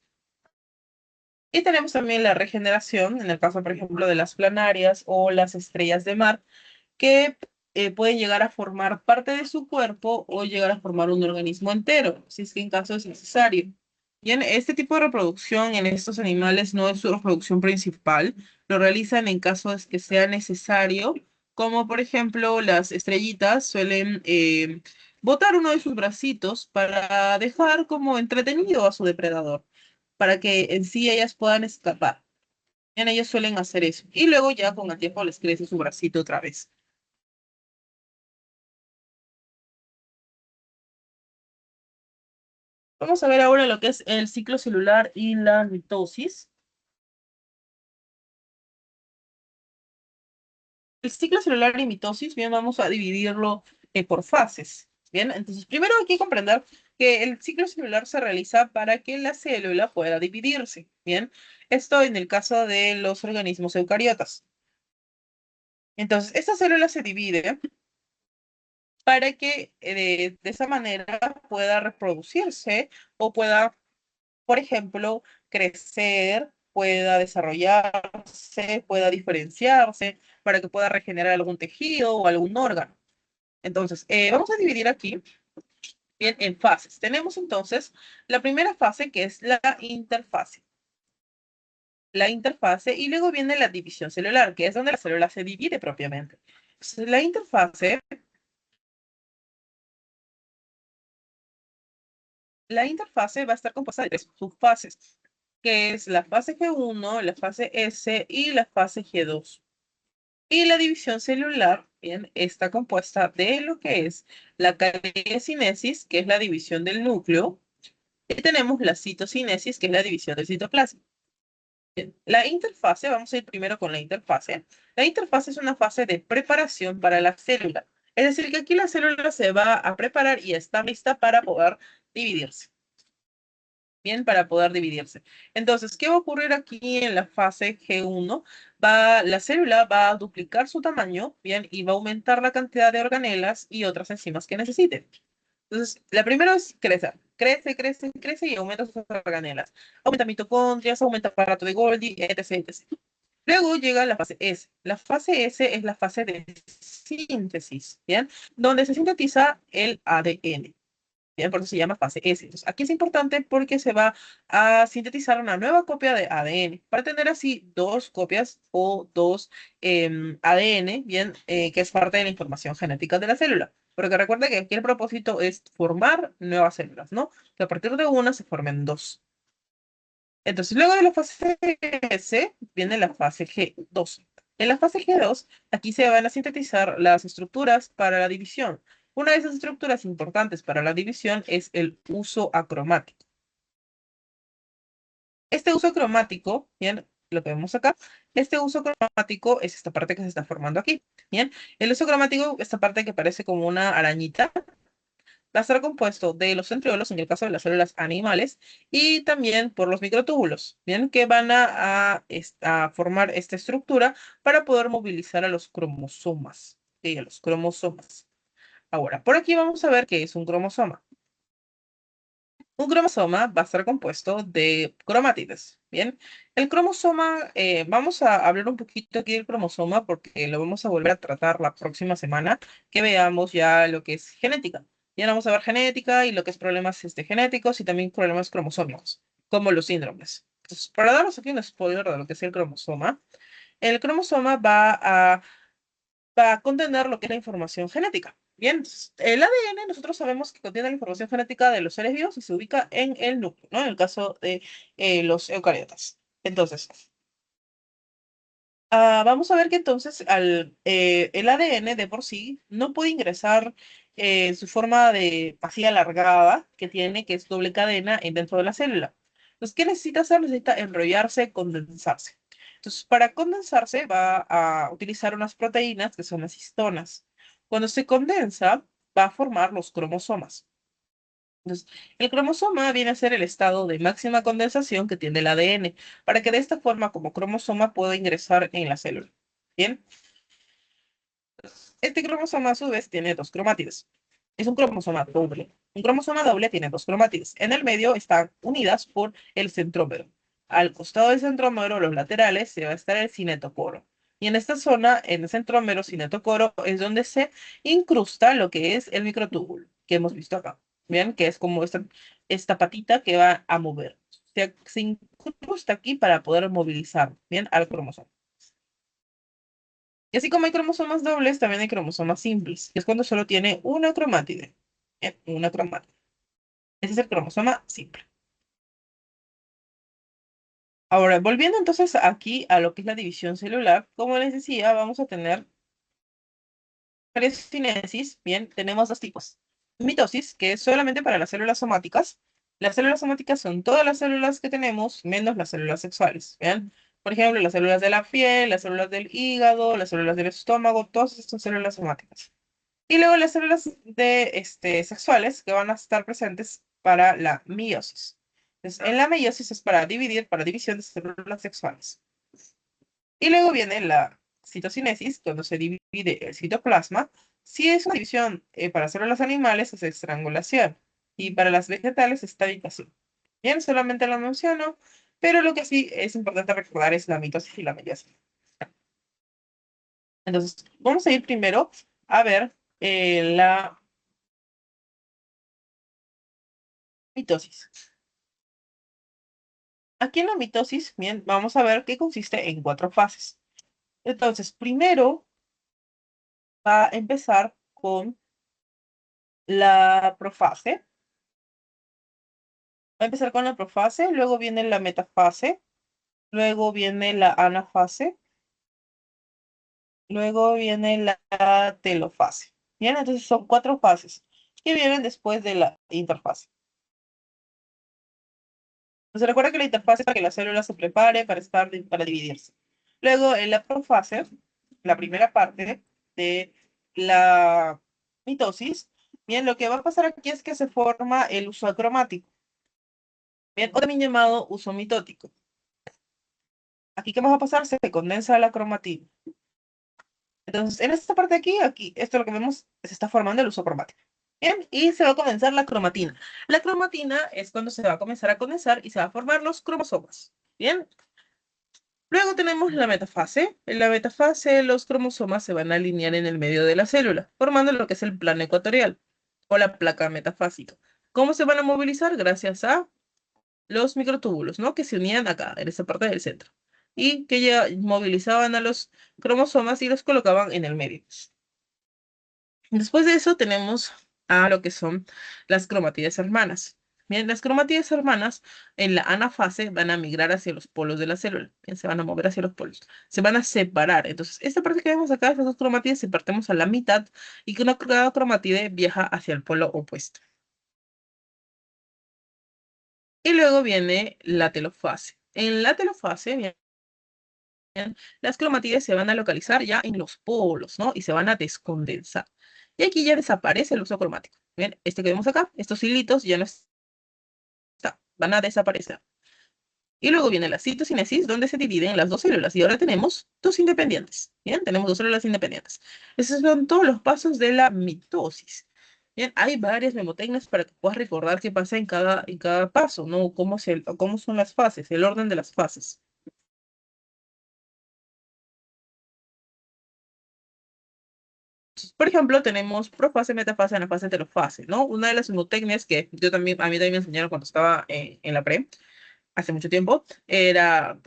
Y tenemos también la regeneración, en el caso, por ejemplo, de las planarias o las estrellas de mar, que pueden llegar a formar parte de su cuerpo o llegar a formar un organismo entero, si es que en caso es necesario. Bien, este tipo de reproducción en estos animales no es su reproducción principal, lo realizan en caso de que sea necesario, como por ejemplo las estrellitas suelen botar uno de sus bracitos para dejar como entretenido a su depredador, para que en sí ellas puedan escapar. Bien, ellos suelen hacer eso. Y luego ya con el tiempo les crece su bracito otra vez. Vamos a ver ahora lo que es el ciclo celular y la mitosis. El ciclo celular y mitosis, bien, vamos a dividirlo por fases. Bien, entonces primero hay que comprender que el ciclo celular se realiza para que la célula pueda dividirse. Bien, esto en el caso de los organismos eucariotas. Entonces, esta célula se divide para que de esa manera pueda reproducirse o pueda, por ejemplo, crecer, pueda desarrollarse, pueda diferenciarse, para que pueda regenerar algún tejido o algún órgano. Entonces, vamos a dividir aquí bien en fases. Tenemos entonces la primera fase que es la interfase. La interfase y luego viene la división celular, que es donde la célula se divide propiamente. Entonces, la interfase va a estar compuesta de tres subfases, que es la fase G1, la fase S y la fase G2. Y la división celular, bien, está compuesta de lo que es la kinaecinesis, que es la división del núcleo, y tenemos la citocinesis, que es la división del citoplasma. Bien, la interfase, vamos a ir primero con la interfase. La interfase es una fase de preparación para la célula. Es decir, que aquí la célula se va a preparar y está lista para poder dividirse. Bien, para poder dividirse. Entonces, ¿qué va a ocurrir aquí en la fase G1? La célula va a duplicar su tamaño, bien, y va a aumentar la cantidad de organelas y otras enzimas que necesite. Entonces, la primera es crecer. Crece, crece, crece y aumenta sus organelas. Aumenta mitocondrias, aumenta aparato de Golgi, etc, etc. Luego llega la fase S. La fase S es la fase de síntesis, ¿bien? Donde se sintetiza el ADN. Bien, por eso se llama fase S. Entonces, aquí es importante porque se va a sintetizar una nueva copia de ADN para tener así dos copias o dos ADN, bien, que es parte de la información genética de la célula. Porque recuerda que aquí el propósito es formar nuevas células, ¿no? Que a partir de una se formen dos. Entonces, luego de la fase S viene la fase G2. En la fase G2, aquí se van a sintetizar las estructuras para la división. Una de esas estructuras importantes para la división es el uso acromático. Este uso cromático, bien, lo que vemos acá, este uso cromático es esta parte que se está formando aquí, bien. El uso cromático, esta parte que parece como una arañita, va a estar compuesto de los centriolos, en el caso de las células animales, y también por los microtúbulos, bien, que van a formar esta estructura para poder movilizar a los cromosomas, ¿sí? A los cromosomas. Ahora, por aquí vamos a ver qué es un cromosoma. Un cromosoma va a estar compuesto de cromátides. Bien, el cromosoma, vamos a hablar un poquito aquí del cromosoma porque lo vamos a volver a tratar la próxima semana que veamos ya lo que es genética. Ya vamos a ver genética y lo que es problemas genéticos y también problemas cromosómicos, como los síndromes. Entonces, para daros aquí un spoiler de lo que es el cromosoma va a contener lo que es la información genética. Bien, entonces, el ADN nosotros sabemos que contiene la información genética de los seres vivos y se ubica en el núcleo, ¿no? En el caso de los eucariotas. Entonces, vamos a ver que entonces el ADN de por sí no puede ingresar su forma de así alargada que tiene, que es doble cadena dentro de la célula. Entonces, ¿qué necesita hacer? Necesita enrollarse, condensarse. Entonces, para condensarse va a utilizar unas proteínas que son las histonas. Cuando se condensa, va a formar los cromosomas. Entonces, el cromosoma viene a ser el estado de máxima condensación que tiene el ADN, para que de esta forma, como cromosoma, pueda ingresar en la célula. Bien, este cromosoma a su vez tiene dos cromátides. Es un cromosoma doble. Un cromosoma doble tiene dos cromátides. En el medio están unidas por el centrómero. Al costado del centrómero, los laterales, se va a estar el cinetocoro. Y en esta zona, en el centrómero, cinetocoro, es donde se incrusta lo que es el microtúbulo, que hemos visto acá. Bien, que es como esta patita que va a mover. Se incrusta aquí para poder movilizar, bien, al cromosoma. Y así como hay cromosomas dobles, también hay cromosomas simples, que es cuando solo tiene una cromátide. Una cromátide. Ese es el cromosoma simple. Ahora, volviendo entonces aquí a lo que es la división celular, como les decía, vamos a tener cinesis. Bien, tenemos dos tipos. Mitosis, que es solamente para las células somáticas. Las células somáticas son todas las células que tenemos, menos las células sexuales. Bien, por ejemplo, las células de la piel, las células del hígado, las células del estómago, todas estas son células somáticas. Y luego las células sexuales que van a estar presentes para la meiosis. Entonces, en la meiosis es para dividir, para división de células sexuales. Y luego viene la citocinesis, cuando se divide el citoplasma. Si es una división para células animales, es estrangulación. Y para las vegetales, es tabicación. Bien, solamente lo menciono, pero lo que sí es importante recordar es la mitosis y la meiosis. Entonces, vamos a ir primero a ver la mitosis. Aquí en la mitosis, bien, vamos a ver que consiste en cuatro fases. Entonces, primero va a empezar con la profase. Va a empezar con la profase, luego viene la metafase, luego viene la anafase, luego viene la telofase. Bien, entonces son cuatro fases que vienen después de la interfase. Entonces recuerda que la interfase es para que la célula se prepare para dividirse. Luego en la profase, la primera parte de la mitosis, bien, lo que va a pasar aquí es que se forma el uso acromático, bien, o también llamado uso mitótico. Aquí, ¿qué más va a pasar? Se condensa la cromatina. Entonces, en esta parte de aquí, esto es lo que vemos, se está formando el uso cromático. Bien, y se va a comenzar la cromatina. La cromatina es cuando se va a comenzar a condensar y se va a formar los cromosomas. Bien, luego tenemos la metafase. En la metafase, los cromosomas se van a alinear en el medio de la célula, formando lo que es el plano ecuatorial o la placa metafásica. ¿Cómo se van a movilizar? Gracias a los microtúbulos, ¿no? Que se unían acá, en esta parte del centro. Y que ya movilizaban a los cromosomas y los colocaban en el medio. Después de eso tenemos a lo que son las cromátides hermanas. Bien, las cromátides hermanas en la anafase van a migrar hacia los polos de la célula. Bien, se van a mover hacia los polos. Se van a separar. Entonces, esta parte que vemos acá, estas dos cromátides, se partimos a la mitad y que cada cromatide viaja hacia el polo opuesto. Y luego viene la telofase. En la telofase, bien, las cromátides se van a localizar ya en los polos, ¿no? Y se van a descondensar. Y aquí ya desaparece el uso cromático. Bien, este que vemos acá, estos hilitos ya no están, van a desaparecer. Y luego viene la citocinesis, donde se dividen las dos células. Y ahora tenemos dos independientes. Bien, tenemos dos células independientes. Esos son todos los pasos de la mitosis. Bien, hay varias memotecnias para que puedas recordar qué pasa en cada paso, ¿no? Cómo son las fases, el orden de las fases. Por ejemplo, tenemos profase, metafase, anafase, telofase, ¿no? Una de las mnemotecnias que a mí también me enseñaron cuando estaba en la pre, hace mucho tiempo, era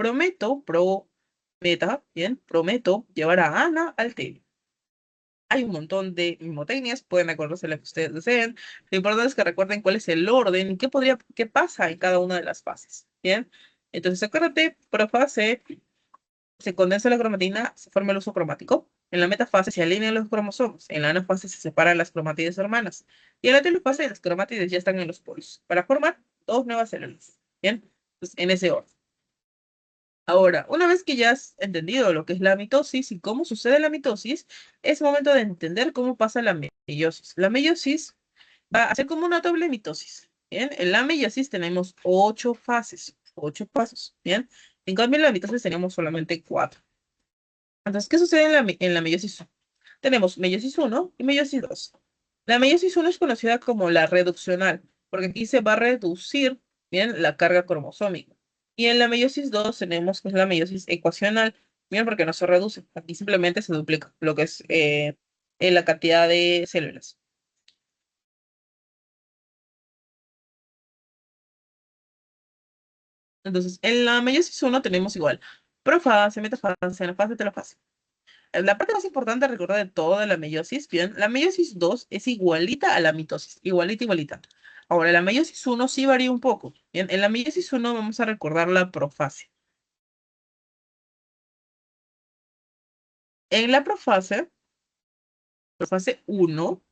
meta, bien, prometo llevar a Ana al té. Hay un montón de mnemotecnias, pueden acordarse la que ustedes deseen. Lo importante es que recuerden cuál es el orden y qué pasa en cada una de las fases, ¿bien? Entonces, acuérdate, profase, se condensa la cromatina, se forma el uso cromático. En la metafase se alinean los cromosomas. En la anafase se separan las cromátides hermanas. Y en la telofase las cromátides ya están en los polos para formar dos nuevas células. Bien, entonces en ese orden. Ahora, una vez que ya has entendido lo que es la mitosis y cómo sucede la mitosis, es momento de entender cómo pasa la meiosis. La meiosis va a ser como una doble mitosis. Bien, en la meiosis tenemos 8 fases, 8 pasos. Bien, en cambio en la mitosis tenemos solamente 4. Entonces, ¿qué sucede en la meiosis 1? Tenemos meiosis 1 y meiosis 2. La meiosis 1 es conocida como la reduccional, porque aquí se va a reducir, bien, la carga cromosómica. Y en la meiosis 2 tenemos que es la meiosis ecuacional, bien, porque no se reduce. Aquí simplemente se duplica lo que es en la cantidad de células. Entonces, en la meiosis 1 tenemos igual profase, metafase, anafase, telofase. La parte más importante a recordar de toda la meiosis, bien, la meiosis 2 es igualita a la mitosis, igualita, igualita. Ahora, la meiosis 1 sí varía un poco. Bien, en la meiosis 1 vamos a recordar la profase. En la profase 1,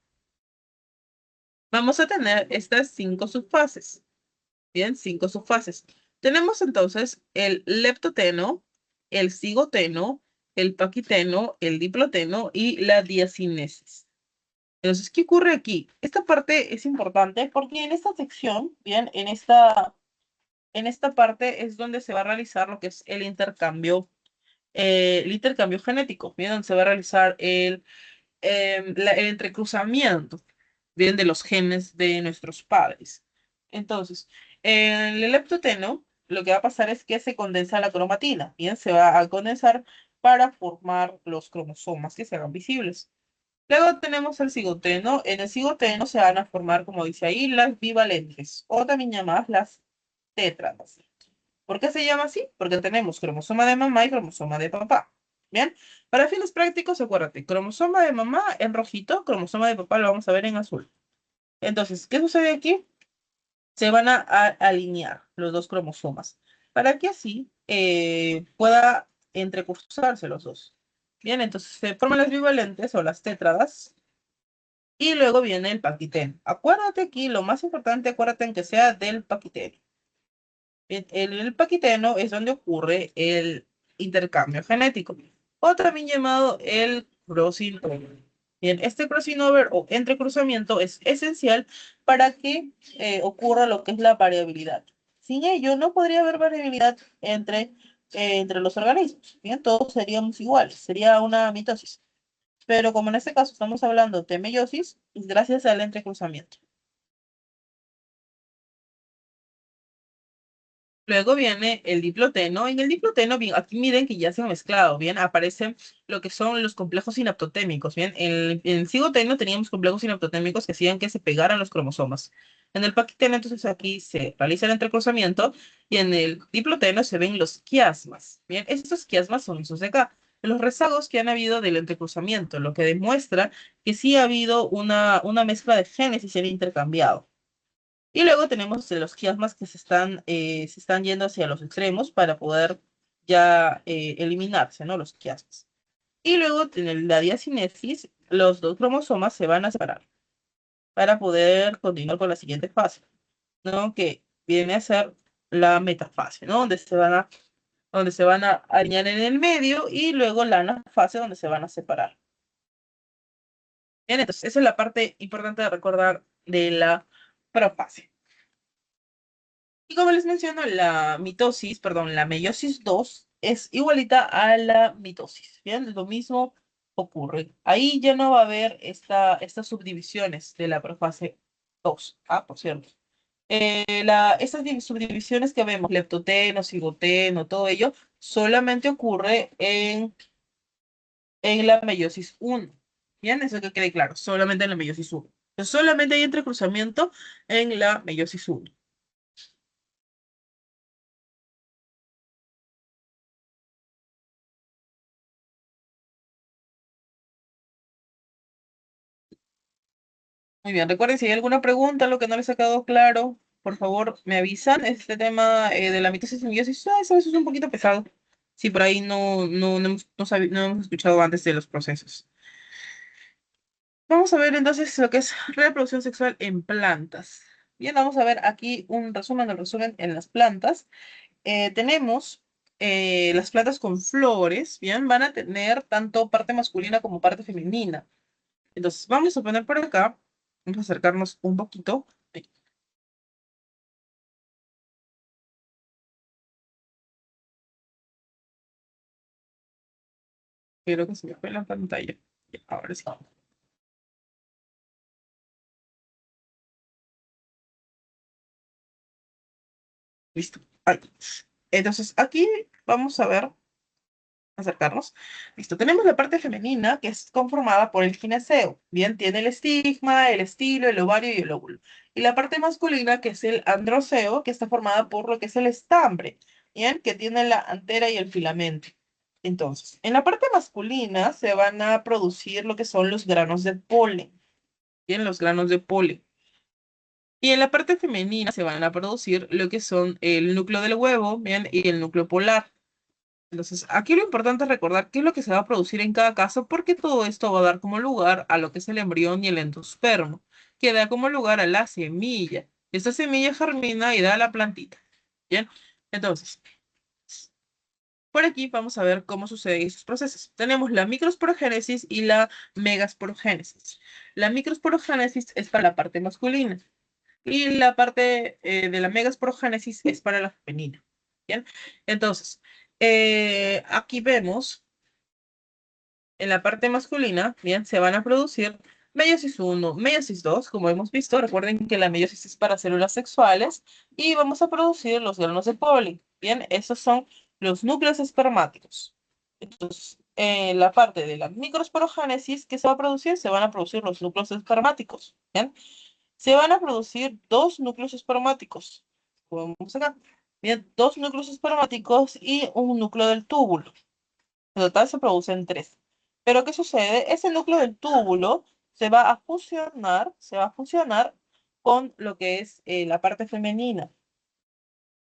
vamos a tener estas 5 subfases. Bien, 5 subfases. Tenemos entonces el leptoteno, el cigoteno, el paquiteno, el diploteno y la diacinesis. Entonces, ¿qué ocurre aquí? Esta parte es importante porque en esta sección, bien, en esta parte es donde se va a realizar lo que es el intercambio genético, bien, donde se va a realizar el entrecruzamiento, bien, de los genes de nuestros padres. Entonces, en el leptoteno, lo que va a pasar es que se condensa la cromatina, bien, se va a condensar para formar los cromosomas que se hagan visibles. Luego tenemos el cigoteno. En el cigoteno se van a formar, como dice ahí, las bivalentes, o también llamadas las tétradas. ¿Por qué se llama así? Porque tenemos cromosoma de mamá y cromosoma de papá. Bien, para fines prácticos, acuérdate, cromosoma de mamá en rojito, cromosoma de papá lo vamos a ver en azul. Entonces, ¿qué sucede aquí? Se van a alinear los dos cromosomas para que así pueda entrecruzarse los dos. Bien, entonces se forman las bivalentes o las tétradas. Y luego viene el paquiteno. Acuérdate aquí, lo más importante, acuérdate en que sea del paquiteno. Bien, el paquiteno es donde ocurre el intercambio genético, o también llamado el crossing over. Bien, este crossing over o entrecruzamiento es esencial para que ocurra lo que es la variabilidad. Sin ello, no podría haber variabilidad entre los organismos. Bien, todos seríamos iguales, sería una mitosis. Pero como en este caso estamos hablando de meiosis, es gracias al entrecruzamiento. Luego viene el diploteno. En el diploteno, bien, aquí miren que ya se han mezclado, bien, aparecen lo que son los complejos sinaptotémicos, bien. En el cigoteno teníamos complejos sinaptotémicos que hacían que se pegaran los cromosomas. En el paquiteno, entonces aquí se realiza el entrecruzamiento y en el diploteno se ven los quiasmas. Bien, estos quiasmas son esos de acá, los rezagos que han habido del entrecruzamiento, lo que demuestra que sí ha habido una mezcla de genes y se han intercambiado. Y luego tenemos de los quiasmas que se están yendo hacia los extremos para poder ya eliminarse, ¿no? Los quiasmas. Y luego en la diacinesis, los dos cromosomas se van a separar para poder continuar con la siguiente fase, ¿no? Que viene a ser la metafase, ¿no? Donde se van a alinear en el medio y luego la anafase donde se van a separar. Bien, entonces esa es la parte importante de recordar de la profase. Y como les menciono, la mitosis, perdón, la meiosis 2 es igualita a la mitosis. Bien, lo mismo ocurre. Ahí ya no va a haber estas subdivisiones de la profase 2. Ah, por cierto. Estas subdivisiones que vemos, leptoteno, cigoteno, todo ello, solamente ocurre en la meiosis 1. Bien, eso que quede claro, solamente en la meiosis 1. Entonces, solamente hay entrecruzamiento en la meiosis 1. Muy bien, recuerden si hay alguna pregunta, lo que no les ha quedado claro, por favor me avisan. Este tema de la mitosis y meiosis, eso es un poquito pesado. Si por ahí no hemos escuchado antes de los procesos. Vamos a ver entonces lo que es reproducción sexual en plantas. Bien, vamos a ver aquí un resumen del resumen en las plantas. Tenemos las plantas con flores, bien, van a tener tanto parte masculina como parte femenina. Entonces, vamos a poner por acá, vamos a acercarnos un poquito. Creo que se me fue la pantalla. Ya, ahora sí. Listo. Ahí. Entonces, aquí vamos a ver, acercarnos. Listo. Tenemos la parte femenina que es conformada por el gineceo. Bien, tiene el estigma, el estilo, el ovario y el óvulo. Y la parte masculina que es el androceo, que está formada por lo que es el estambre. Bien, que tiene la antera y el filamento. Entonces, en la parte masculina se van a producir lo que son los granos de polen. Bien, los granos de polen. Y en la parte femenina se van a producir lo que son el núcleo del huevo, bien, y el núcleo polar. Entonces, aquí lo importante es recordar qué es lo que se va a producir en cada caso, porque todo esto va a dar como lugar a lo que es el embrión y el endospermo, que da como lugar a la semilla. Esta semilla germina y da a la plantita. Bien, entonces, por aquí vamos a ver cómo suceden esos procesos. Tenemos la microsporogénesis y la megasporogénesis. La microsporogénesis es para la parte masculina. Y la parte de la megasporogénesis es para la femenina. Bien, entonces, aquí vemos en la parte masculina, bien, se van a producir meiosis 1, meiosis 2, como hemos visto. Recuerden que la meiosis es para células sexuales y vamos a producir los granos de polen. Bien, esos son los núcleos espermáticos. Entonces, en la parte de la microsporogénesis, ¿qué se va a producir? Se van a producir los núcleos espermáticos. Bien, se van a producir dos núcleos espermáticos. Como vemos acá. Bien, dos núcleos espermáticos y un núcleo del túbulo. En total se producen tres. Pero ¿qué sucede? Ese núcleo del túbulo se va a fusionar con lo que es la parte femenina.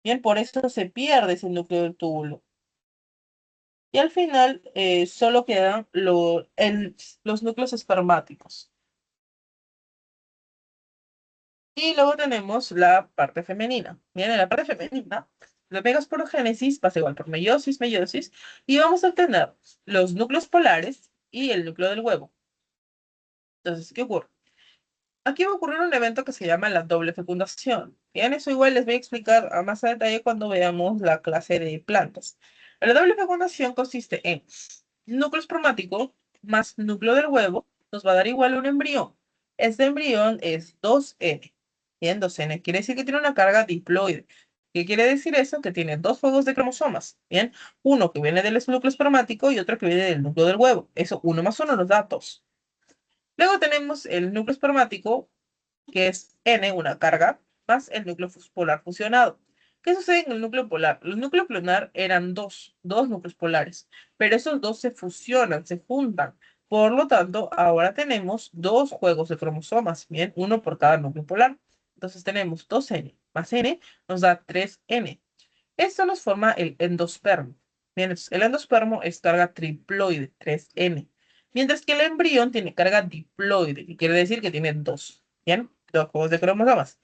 Bien, por eso se pierde ese núcleo del túbulo. Y al final solo quedan los núcleos espermáticos. Y luego tenemos la parte femenina. Bien, en la parte femenina, la megasporogénesis pasa igual por meiosis, meiosis, y vamos a tener los núcleos polares y el núcleo del huevo. Entonces, ¿qué ocurre? Aquí va a ocurrir un evento que se llama la doble fecundación. Bien, eso igual les voy a explicar a más a detalle cuando veamos la clase de plantas. La doble fecundación consiste en núcleo espermático más núcleo del huevo, nos va a dar igual un embrión. Este embrión es 2N. Bien, 2N quiere decir que tiene una carga diploide. ¿Qué quiere decir eso? Que tiene dos juegos de cromosomas. Bien, uno que viene del núcleo espermático y otro que viene del núcleo del huevo. Eso, uno más uno nos da dos. Luego tenemos el núcleo espermático, que es N, una carga, más el núcleo polar fusionado. ¿Qué sucede en el núcleo polar? El núcleo polar eran dos núcleos polares, pero esos dos se fusionan, se juntan. Por lo tanto, ahora tenemos dos juegos de cromosomas, bien, uno por cada núcleo polar. Entonces tenemos 2N más N nos da 3N. Esto nos forma el endospermo. Bien, el endospermo es carga triploide, 3N. Mientras que el embrión tiene carga diploide, que quiere decir que tiene dos. Bien, dos juegos de cromosomas.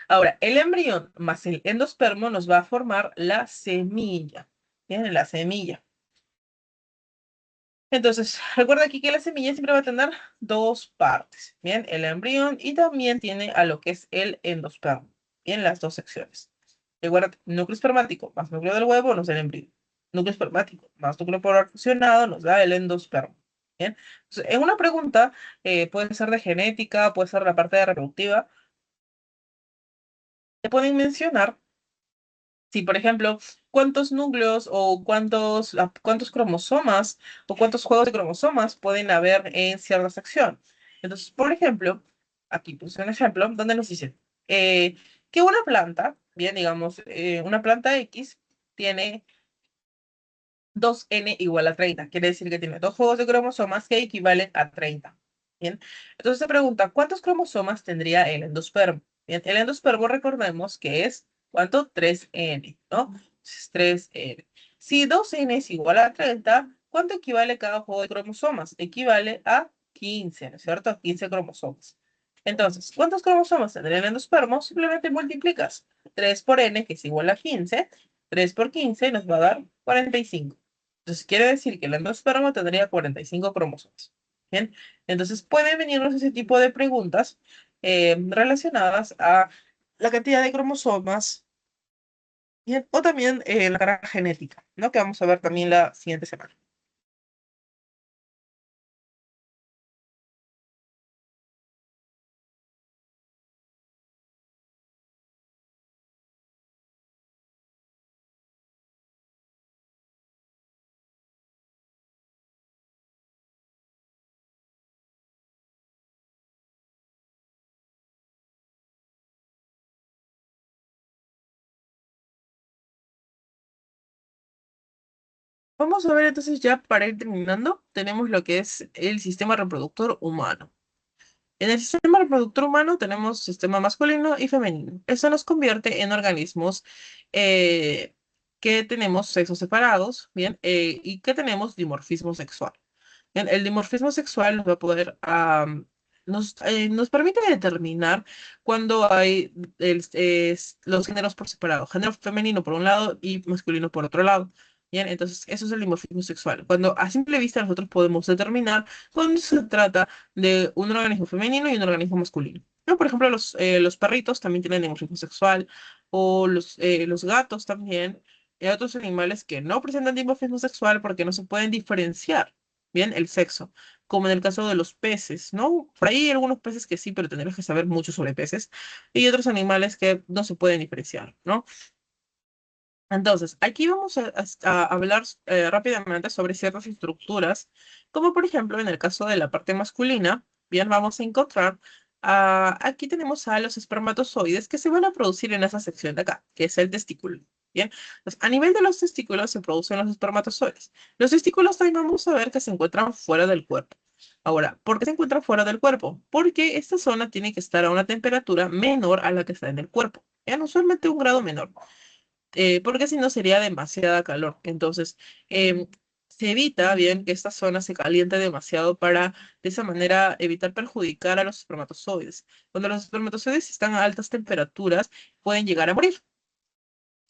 Ahora, el embrión más el endospermo nos va a formar la semilla. Bien, la semilla. Entonces, recuerda aquí que la semilla siempre va a tener dos partes. Bien, el embrión y también tiene a lo que es el endospermo. Bien, las dos secciones. Recuerda, núcleo espermático más núcleo del huevo nos da el embrión. Núcleo espermático más núcleo polar fusionado nos da el endospermo. Bien, entonces, en una pregunta puede ser de genética, puede ser la parte de reproductiva, te pueden mencionar si, por ejemplo, cuántos núcleos o cuántos cromosomas o cuántos juegos de cromosomas pueden haber en cierta sección. Entonces, por ejemplo, aquí puse un ejemplo donde nos dice que una planta, bien, digamos, una planta X tiene 2N igual a 30. Quiere decir que tiene dos juegos de cromosomas que equivalen a 30. Bien, entonces se pregunta, ¿cuántos cromosomas tendría el endospermo? Bien, el endospermo recordemos que es, ¿cuánto? 3N, ¿no? Entonces, 3N. Si 2N es igual a 30, ¿cuánto equivale cada juego de cromosomas? Equivale a 15, ¿no es cierto? 15 cromosomas. Entonces, ¿cuántos cromosomas tendría el endospermo? Simplemente multiplicas 3 por N, que es igual a 15. 3 por 15 nos va a dar 45. Entonces quiere decir que el endospermo tendría 45 cromosomas. Bien, entonces pueden venirnos ese tipo de preguntas relacionadas a la cantidad de cromosomas, bien, o también la carga genética, ¿no? Que vamos a ver también la siguiente semana. Vamos a ver entonces ya para ir terminando, tenemos lo que es el sistema reproductor humano. En el sistema reproductor humano tenemos sistema masculino y femenino. Eso nos convierte en organismos eh, que tenemos sexos separados, ¿bien? Y que tenemos dimorfismo sexual. Bien, el dimorfismo sexual nos va a poder, nos permite determinar cuando hay los géneros por separado, género femenino por un lado y masculino por otro lado. Bien, entonces eso es el dimorfismo sexual. Cuando a simple vista nosotros podemos determinar cuando se trata de un organismo femenino y un organismo masculino. ¿No? Por ejemplo, los perritos también tienen dimorfismo sexual, o los gatos también, y otros animales que no presentan dimorfismo sexual porque no se pueden diferenciar bien el sexo, como en el caso de los peces, ¿no? Por ahí hay algunos peces que sí, pero tendremos que saber mucho sobre peces, y otros animales que no se pueden diferenciar, ¿no? Entonces, aquí vamos a hablar rápidamente sobre ciertas estructuras, como por ejemplo en el caso de la parte masculina, bien, vamos a encontrar, aquí tenemos a los espermatozoides que se van a producir en esa sección de acá, que es el testículo. Bien, entonces, a nivel de los testículos se producen los espermatozoides. Los testículos también vamos a ver que se encuentran fuera del cuerpo. Ahora, ¿por qué se encuentran fuera del cuerpo? Porque esta zona tiene que estar a una temperatura menor a la que está en el cuerpo. Bien, usualmente un grado menor, porque si no sería demasiada calor. Entonces, se evita bien que esta zona se caliente demasiado para de esa manera evitar perjudicar a los espermatozoides. Cuando los espermatozoides están a altas temperaturas, pueden llegar a morir.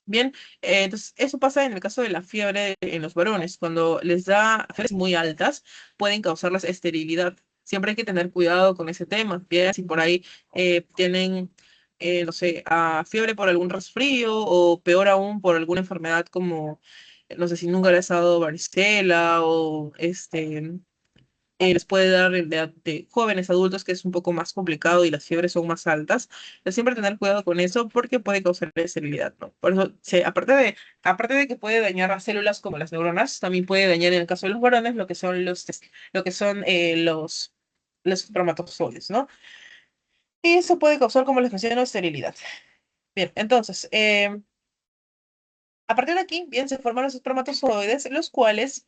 Bien, entonces eso pasa en el caso de la fiebre en los varones. Cuando les da fiebres muy altas, pueden causarles esterilidad. siempre hay que tener cuidado con ese tema. Bien, si por ahí tienen, no sé, fiebre por algún resfrío o peor aún por alguna enfermedad como, no sé si nunca les ha dado varicela o les puede dar de jóvenes adultos, que es un poco más complicado y las fiebres son más altas. Entonces, siempre tener cuidado con eso porque puede causar esterilidad, ¿no? Por eso, aparte de que puede dañar a células como las neuronas, también puede dañar en el caso de los varones lo que son lo que son los espermatozoides, ¿no? Y eso puede causar, como les menciono, esterilidad. Bien, entonces, a partir de aquí, bien, se forman los espermatozoides, los cuales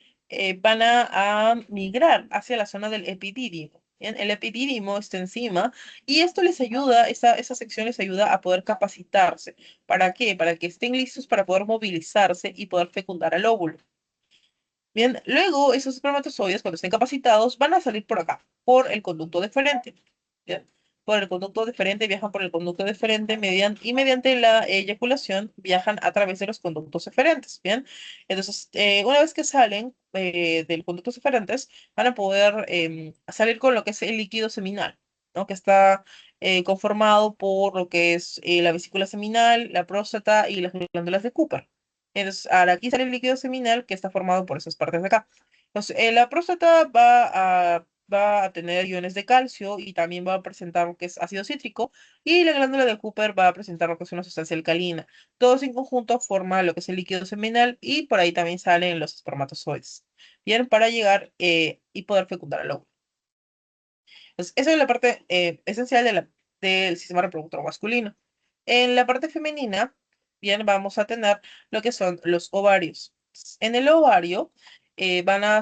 van a migrar hacia la zona del epidídimo. Bien, el epidídimo está encima y esto les ayuda, esa sección les ayuda a poder capacitarse. ¿Para qué? Para que estén listos para poder movilizarse y poder fecundar al óvulo. Bien, luego esos espermatozoides, cuando estén capacitados, van a salir por acá, por el conducto deferente. Bien, por el conducto deferente, viajan por el conducto deferente y mediante la eyaculación viajan a través de los conductos eferentes. Bien, entonces, una vez que salen del conducto eferentes, van a poder salir con lo que es el líquido seminal, ¿no? Que está conformado por lo que es la vesícula seminal, la próstata y las glándulas de Cooper. Entonces, ahora aquí sale el líquido seminal que está formado por esas partes de acá. Entonces, la próstata va a tener iones de calcio y también va a presentar lo que es ácido cítrico y la glándula de Cooper va a presentar lo que es una sustancia alcalina. Todos en conjunto forman lo que es el líquido seminal y por ahí también salen los espermatozoides. Bien, para llegar y poder fecundar al óvulo. Entonces, esa es la parte esencial del sistema reproductor masculino. En la parte femenina, bien, vamos a tener lo que son los ovarios. En el ovario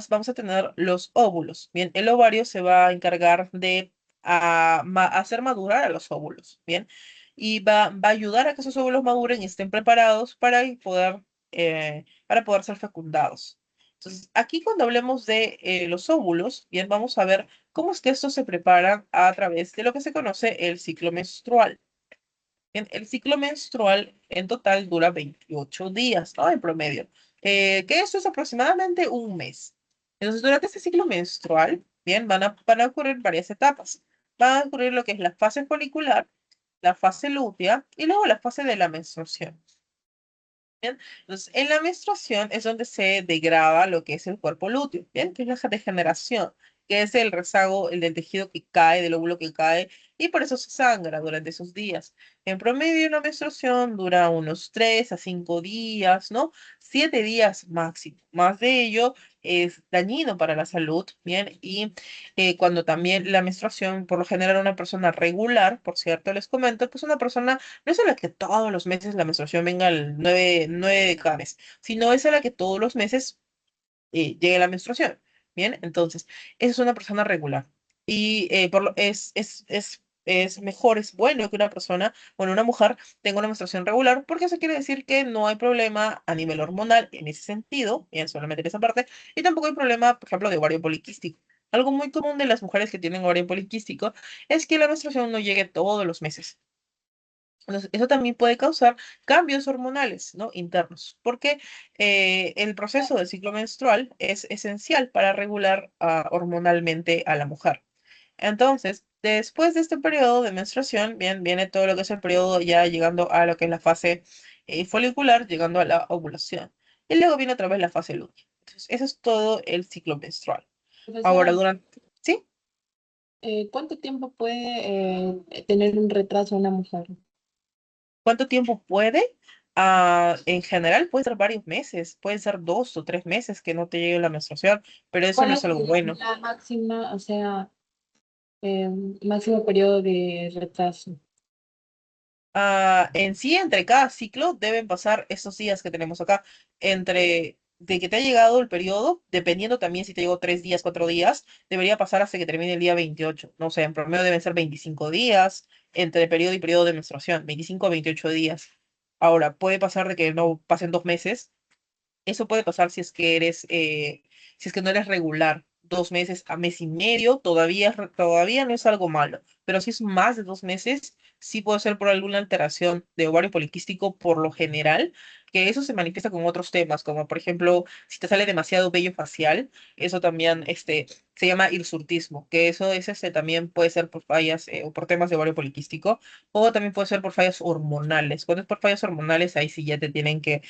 vamos a tener los óvulos. Bien, el ovario se va a encargar de hacer madurar a los óvulos. Bien, y va a ayudar a que esos óvulos maduren y estén preparados para poder ser fecundados. Entonces, aquí cuando hablemos de los óvulos, bien, vamos a ver cómo es que estos se preparan a través de lo que se conoce el ciclo menstrual. Bien, el ciclo menstrual en total dura 28 días, ¿no? En promedio. Que esto es aproximadamente un mes. Entonces, durante este ciclo menstrual, bien, van a ocurrir varias etapas. Va a ocurrir lo que es la fase folicular, la fase lútea y luego la fase de la menstruación. Bien, entonces en la menstruación es donde se degrada lo que es el cuerpo lúteo, bien, que es la degeneración, que es el rezago, el del tejido que cae, del óvulo que cae, y por eso se sangra durante esos días. En promedio, una menstruación dura unos 3 a 5 días, ¿no? 7 días máximo. Más de ello es dañino para la salud, bien, y cuando también la menstruación, por lo general, una persona regular, por cierto, les comento, pues una persona no es a la que todos los meses la menstruación venga al 9 de cada mes, sino es a la que todos los meses llegue la menstruación. Bien, entonces, esa es una persona regular. Y es mejor, es bueno que una persona, bueno, una mujer tenga una menstruación regular, porque eso quiere decir que no hay problema a nivel hormonal en ese sentido, bien, solamente en esa parte, y tampoco hay problema, por ejemplo, de ovario poliquístico. Algo muy común de las mujeres que tienen ovario poliquístico es que la menstruación no llegue todos los meses. Entonces, eso también puede causar cambios hormonales, ¿no? Internos, porque el proceso del ciclo menstrual es esencial para regular hormonalmente a la mujer. Entonces, después de este periodo de menstruación, bien, viene todo lo que es el periodo ya llegando a lo que es la fase folicular, llegando a la ovulación. Y luego viene otra vez la fase lútea. Entonces, eso es todo el ciclo menstrual. Ahora, Profesora, ¿sí? ¿cuánto tiempo puede tener un retraso una mujer? ¿Cuánto tiempo puede? En general puede ser varios meses, pueden ser 2 o 3 meses que no te llegue la menstruación, pero eso ¿Cuál no es es algo bueno. la máxima, o sea, eh, máximo periodo de retraso? En sí, entre cada ciclo deben pasar estos días que tenemos acá, entre de que te ha llegado el periodo, dependiendo también si te llegó 3 días, 4 días, debería pasar hasta que termine el día 28. No sé, en promedio deben ser 25 días entre periodo y periodo de menstruación, 25 a 28 días. Ahora, puede pasar de que no pasen 2 meses. Eso puede pasar si es que no eres regular. 2 meses a mes y medio, todavía no es algo malo. Pero si es más de 2 meses, sí puede ser por alguna alteración de ovario poliquístico por lo general, que eso se manifiesta con otros temas, como por ejemplo, si te sale demasiado vello facial, eso también se llama hirsutismo, que eso es, también puede ser por fallas o por temas de ovario poliquístico, o también puede ser por fallas hormonales. Cuando es por fallas hormonales, ahí sí ya te tienen que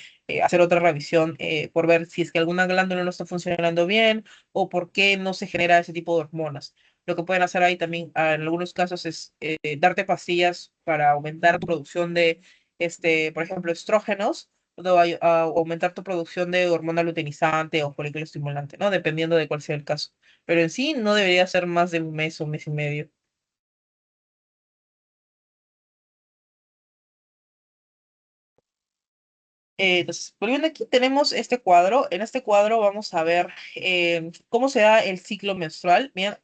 hacer otra revisión por ver si es que alguna glándula no está funcionando bien o por qué no se genera ese tipo de hormonas. Lo que pueden hacer ahí también, en algunos casos, es darte pastillas para aumentar tu producción de, por ejemplo, estrógenos, o aumentar tu producción de hormona luteinizante o folículo estimulante, ¿no? Dependiendo de cuál sea el caso. Pero en sí no debería ser más de un mes y medio. Entonces, volviendo aquí, tenemos este cuadro. En este cuadro vamos a ver cómo se da el ciclo menstrual, bien,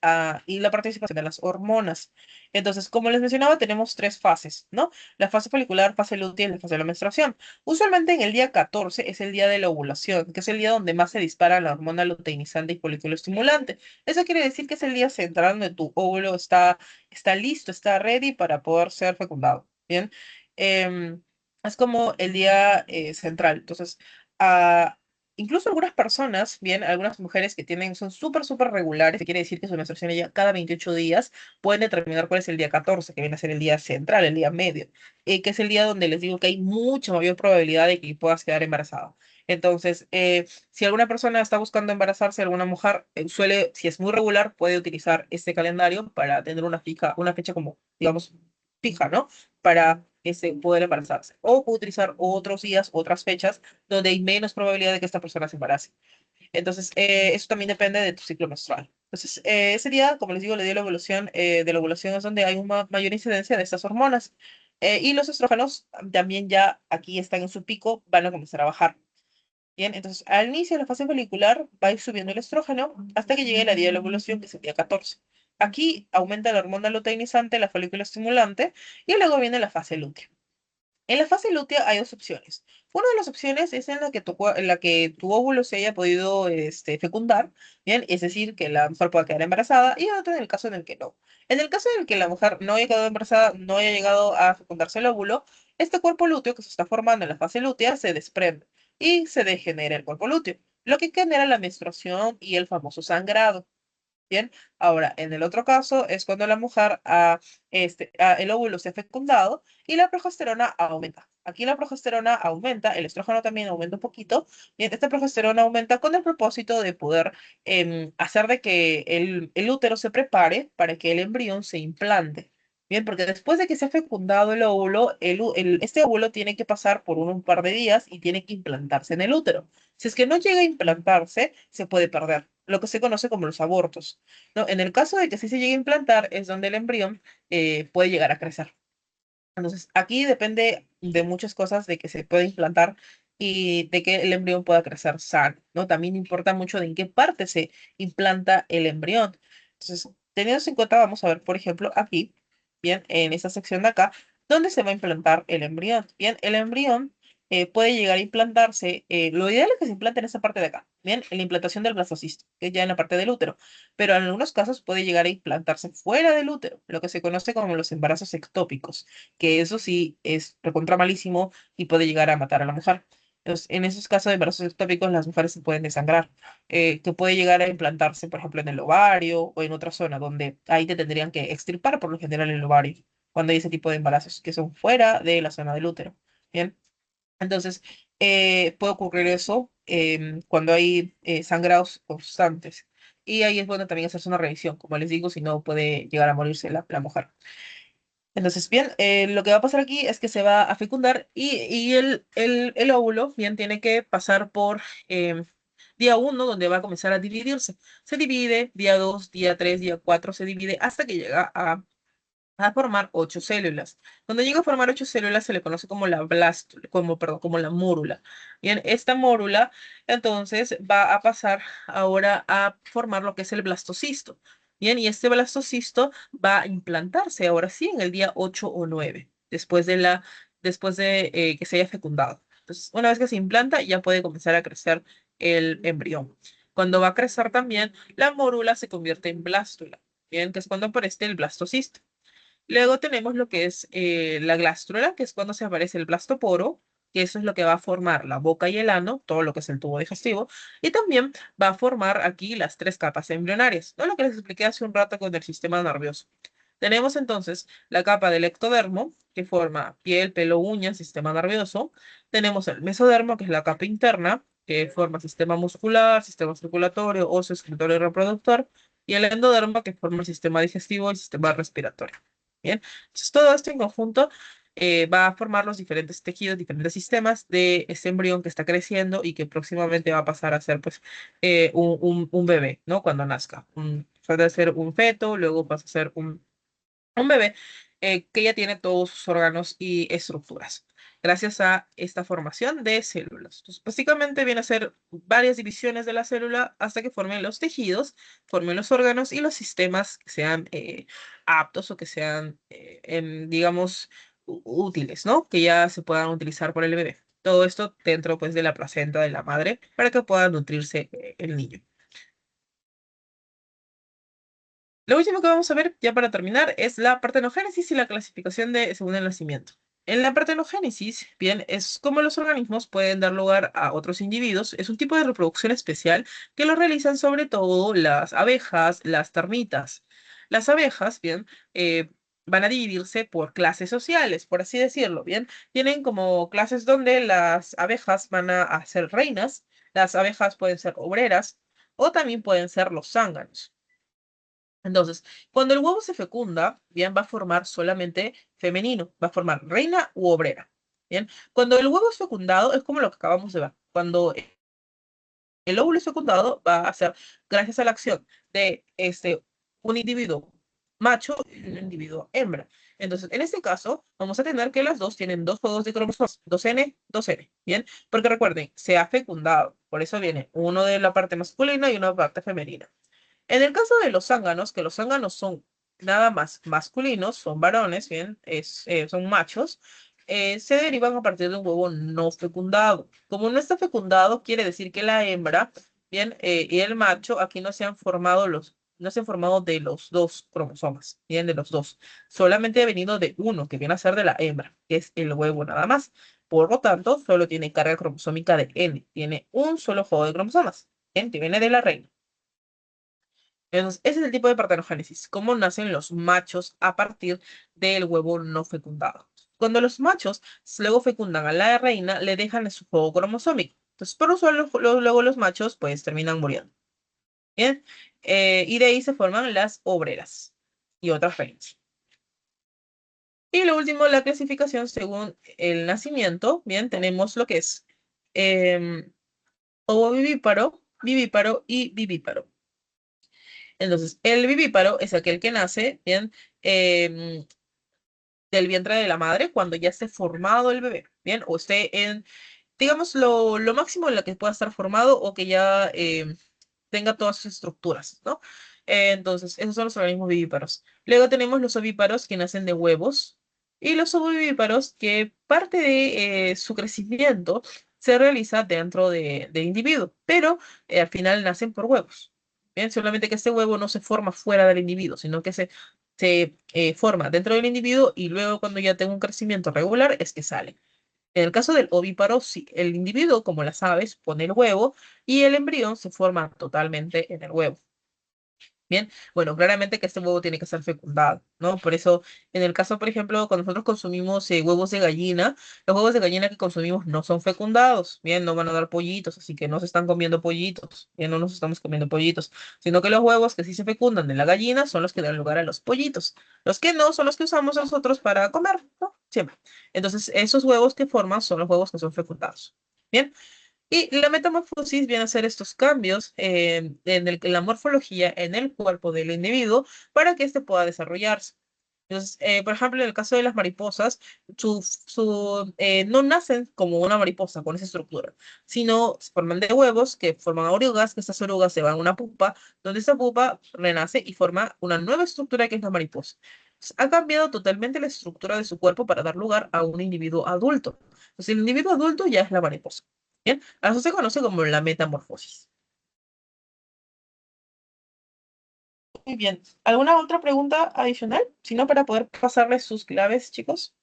y la participación de las hormonas. Entonces, como les mencionaba, tenemos tres fases, ¿no? La fase folicular, fase lútea y la fase de la menstruación. Usualmente en el día 14 es el día de la ovulación, que es el día donde más se dispara la hormona luteinizante y folículo estimulante. Eso quiere decir que es el día central donde tu óvulo está listo, está ready para poder ser fecundado, ¿bien? Em, es como el día central. Entonces, ah, incluso algunas personas, bien, algunas mujeres que son súper regulares, que quiere decir que su menstruación ya cada 28 días, pueden determinar cuál es el día 14, que viene a ser el día central, el día medio, que es el día donde les digo que hay mucha mayor probabilidad de que puedas quedar embarazada. Entonces, si alguna persona está buscando embarazarse, alguna mujer si es muy regular, puede utilizar este calendario para tener una fecha como, digamos, fija, ¿no? Para poder embarazarse. O puede utilizar otros días, otras fechas, donde hay menos probabilidad de que esta persona se embarace. Entonces, eso también depende de tu ciclo menstrual. Entonces, ese día, como les digo, le dio la evolución, de la ovulación es donde hay una mayor incidencia de estas hormonas. Y los estrógenos también ya aquí están en su pico, van a comenzar a bajar. Bien, entonces al inicio de la fase folicular va a ir subiendo el estrógeno hasta que llegue el día de la ovulación, que es el día 14. Aquí aumenta la hormona luteinizante, la folículo estimulante, y luego viene la fase lútea. En la fase lútea hay dos opciones. Una de las opciones es en la que tu óvulo se haya podido fecundar, bien, es decir, que la mujer pueda quedar embarazada, y otra en el caso en el que no. En el caso en el que la mujer no haya quedado embarazada, no haya llegado a fecundarse el óvulo, este cuerpo lúteo que se está formando en la fase lútea se desprende y se degenera el cuerpo lúteo, lo que genera la menstruación y el famoso sangrado. Bien, ahora en el otro caso es cuando la mujer el óvulo se ha fecundado y la progesterona aumenta. Aquí la progesterona aumenta, el estrógeno también aumenta un poquito. Bien, esta progesterona aumenta con el propósito de poder hacer de que el útero se prepare para que el embrión se implante. Bien, porque después de que se ha fecundado el óvulo, este óvulo tiene que pasar por un par de días y tiene que implantarse en el útero. Si es que no llega a implantarse, se puede perder, lo que se conoce como los abortos. ¿No? En el caso de que sí se llegue a implantar, es donde el embrión puede llegar a crecer. Entonces, aquí depende de muchas cosas de que se pueda implantar y de que el embrión pueda crecer sano, ¿no? También importa mucho de en qué parte se implanta el embrión. Entonces, teniendo eso en cuenta, vamos a ver, por ejemplo, aquí, bien, en esta sección de acá, dónde se va a implantar el embrión. Bien, el embrión puede llegar a implantarse, lo ideal es que se implante en esa parte de acá, bien, en la implantación del blastocisto, que es ya en la parte del útero, pero en algunos casos puede llegar a implantarse fuera del útero, lo que se conoce como los embarazos ectópicos, que eso sí es recontra malísimo y puede llegar a matar a la mujer. Entonces, en esos casos de embarazos ectópicos, las mujeres se pueden desangrar, que puede llegar a implantarse, por ejemplo, en el ovario o en otra zona donde ahí te tendrían que extirpar por lo general el ovario, cuando hay ese tipo de embarazos que son fuera de la zona del útero. Bien, entonces puede ocurrir eso cuando hay sangrados constantes. Y ahí es bueno también hacerse una revisión, como les digo, si no puede llegar a morirse la mujer. Entonces, bien, lo que va a pasar aquí es que se va a fecundar y el óvulo, bien, tiene que pasar por día uno, donde va a comenzar a dividirse. Se divide, día 2, día 3, día 4, se divide hasta que llega a formar 8 células. Cuando llega a formar 8 células se le conoce como perdón, como la mórula. Bien, esta mórula entonces va a pasar ahora a formar lo que es el blastocisto. Bien, y este blastocisto va a implantarse ahora sí en el día 8 o 9, después de que se haya fecundado. Entonces, una vez que se implanta, ya puede comenzar a crecer el embrión. Cuando va a crecer también, la mórula se convierte en blástula, bien, que es cuando aparece el blastocisto. Luego tenemos lo que es la glástrula, que es cuando se aparece el blastoporo, que eso es lo que va a formar la boca y el ano, todo lo que es el tubo digestivo, y también va a formar aquí las tres capas embrionarias, ¿no? Lo que les expliqué hace un rato con el sistema nervioso. Tenemos entonces la capa del ectodermo, que forma piel, pelo, uñas, sistema nervioso. Tenemos el mesodermo, que es la capa interna, que forma sistema muscular, sistema circulatorio, óseo, excretorio y reproductor. Y el endodermo, que forma el sistema digestivo y sistema respiratorio. Bien, entonces todo esto en conjunto va a formar los diferentes tejidos, diferentes sistemas de este embrión que está creciendo y que próximamente va a pasar a ser pues un bebé, ¿no? Cuando nazca. Puede ser un feto, luego pasa a ser un bebé que ya tiene todos sus órganos y estructuras, gracias a esta formación de células. Entonces, básicamente viene a ser varias divisiones de la célula hasta que formen los tejidos, formen los órganos y los sistemas que sean aptos o que sean, digamos, útiles, ¿no? Que ya se puedan utilizar por el bebé. Todo esto dentro, pues, de la placenta de la madre para que pueda nutrirse el niño. Lo último que vamos a ver, ya para terminar, es la partenogénesis y la clasificación de según el nacimiento. En la partenogénesis, bien, es como los organismos pueden dar lugar a otros individuos. Es un tipo de reproducción especial que lo realizan sobre todo las abejas, las termitas. Las abejas, bien, van a dividirse por clases sociales, por así decirlo, bien. Tienen como clases donde las abejas van a ser reinas, las abejas pueden ser obreras o también pueden ser los zánganos. Entonces, cuando el huevo se fecunda, bien, va a formar solamente femenino, va a formar reina u obrera. Bien, cuando el huevo es fecundado, es como lo que acabamos de ver. Cuando el óvulo es fecundado, va a ser gracias a la acción de un individuo macho y un individuo hembra. Entonces, en este caso, vamos a tener que las dos tienen dos juegos de cromosomas, 2N, 2N, ¿bien? Porque recuerden, se ha fecundado, por eso viene uno de la parte masculina y uno de la parte femenina. En el caso de los zánganos, que los zánganos son nada más masculinos, son varones, bien, son machos, se derivan a partir de un huevo no fecundado. Como no está fecundado, quiere decir que la hembra, bien, y el macho aquí no se han formado de los dos cromosomas, bien, de los dos. Solamente ha venido de uno, que viene a ser de la hembra, que es el huevo nada más. Por lo tanto, solo tiene carga cromosómica de N, tiene un solo juego de cromosomas, bien, que viene de la reina. Entonces, ese es el tipo de partenogénesis, cómo nacen los machos a partir del huevo no fecundado. Cuando los machos luego fecundan a la reina, le dejan su juego cromosómico. Entonces, por usual, luego los machos pues terminan muriendo. Bien, y de ahí se forman las obreras y otras reinas. Y lo último, la clasificación según el nacimiento. Bien, tenemos lo que es eh, ovovivíparo, vivíparo y vivíparo. Entonces, el vivíparo es aquel que nace, bien, em, del vientre de la madre cuando ya esté formado el bebé, bien, o esté en, digamos, lo máximo en lo que pueda estar formado o que ya tenga todas sus estructuras, ¿no? Entonces, esos son los organismos vivíparos. Luego tenemos los ovíparos que nacen de huevos y los ovovivíparos que parte de su crecimiento se realiza dentro de individuo, pero al final nacen por huevos. Bien, solamente que este huevo no se forma fuera del individuo, sino que se forma dentro del individuo y luego cuando ya tenga un crecimiento regular es que sale. En el caso del ovíparo, sí, el individuo, como las aves, pone el huevo y el embrión se forma totalmente en el huevo. Bien, bueno, claramente que este huevo tiene que ser fecundado, ¿no? Por eso, en el caso, por ejemplo, cuando nosotros consumimos huevos de gallina, los huevos de gallina que consumimos no son fecundados, bien, no van a dar pollitos, así que no se están comiendo pollitos, bien, no nos estamos comiendo pollitos, sino que los huevos que sí se fecundan de la gallina son los que dan lugar a los pollitos. Los que no son los que usamos nosotros para comer, ¿no? Siempre. Entonces, esos huevos que forman son los huevos que son fecundados. Bien. Y la metamorfosis viene a ser estos cambios en la morfología en el cuerpo del individuo para que éste pueda desarrollarse. Entonces, por ejemplo, en el caso de las mariposas, no nacen como una mariposa con esa estructura, sino se forman de huevos que forman orugas, que estas orugas se van a una pupa, donde esta pupa renace y forma una nueva estructura que es la mariposa. Entonces, ha cambiado totalmente la estructura de su cuerpo para dar lugar a un individuo adulto. Entonces, el individuo adulto ya es la mariposa. Bien, a eso se conoce como la metamorfosis. Muy bien. ¿Alguna otra pregunta adicional? Si no, para poder pasarles sus claves, chicos.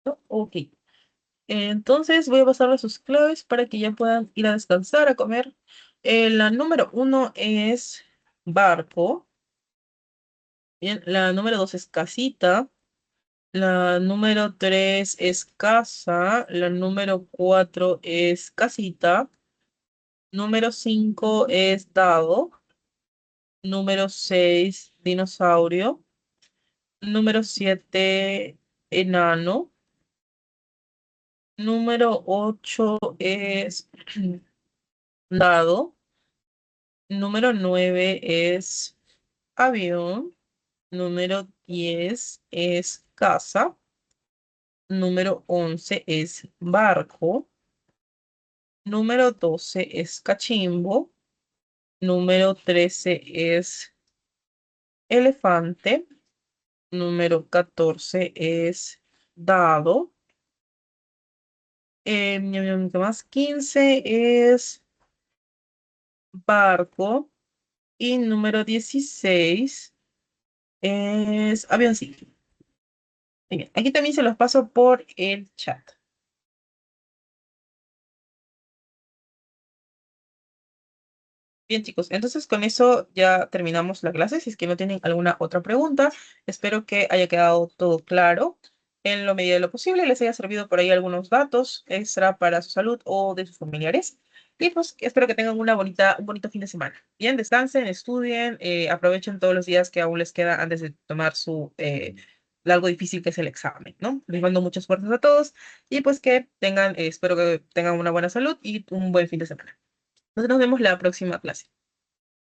¿No? Ok. Entonces voy a pasarles sus claves para que ya puedan ir a descansar, a comer. La número uno es barco. Bien, la número dos es casita. La número tres es casa. La número cuatro es casita. Número cinco es dado. Número seis, dinosaurio. Número siete, enano. Número ocho es dado. Número 9 es avión. Número 10 es casa. Número 11 es barco. Número 12 es cachimbo. Número 13 es elefante. Número 14 es dado. ¿Qué más? 15 es barco. Y número 16 es avioncito. Bien, aquí también se los paso por el chat. Bien, chicos, entonces con eso ya terminamos la clase. Si es que no tienen alguna otra pregunta, espero que haya quedado todo claro. En lo medida de lo posible, les haya servido por ahí algunos datos extra para su salud o de sus familiares. Y pues espero que tengan un bonito fin de semana. Bien, descansen, estudien, aprovechen todos los días que aún les queda antes de tomar algo difícil que es el examen, ¿no? Les mando muchas fuerzas a todos y pues que tengan, espero que tengan una buena salud y un buen fin de semana. Nos vemos la próxima clase.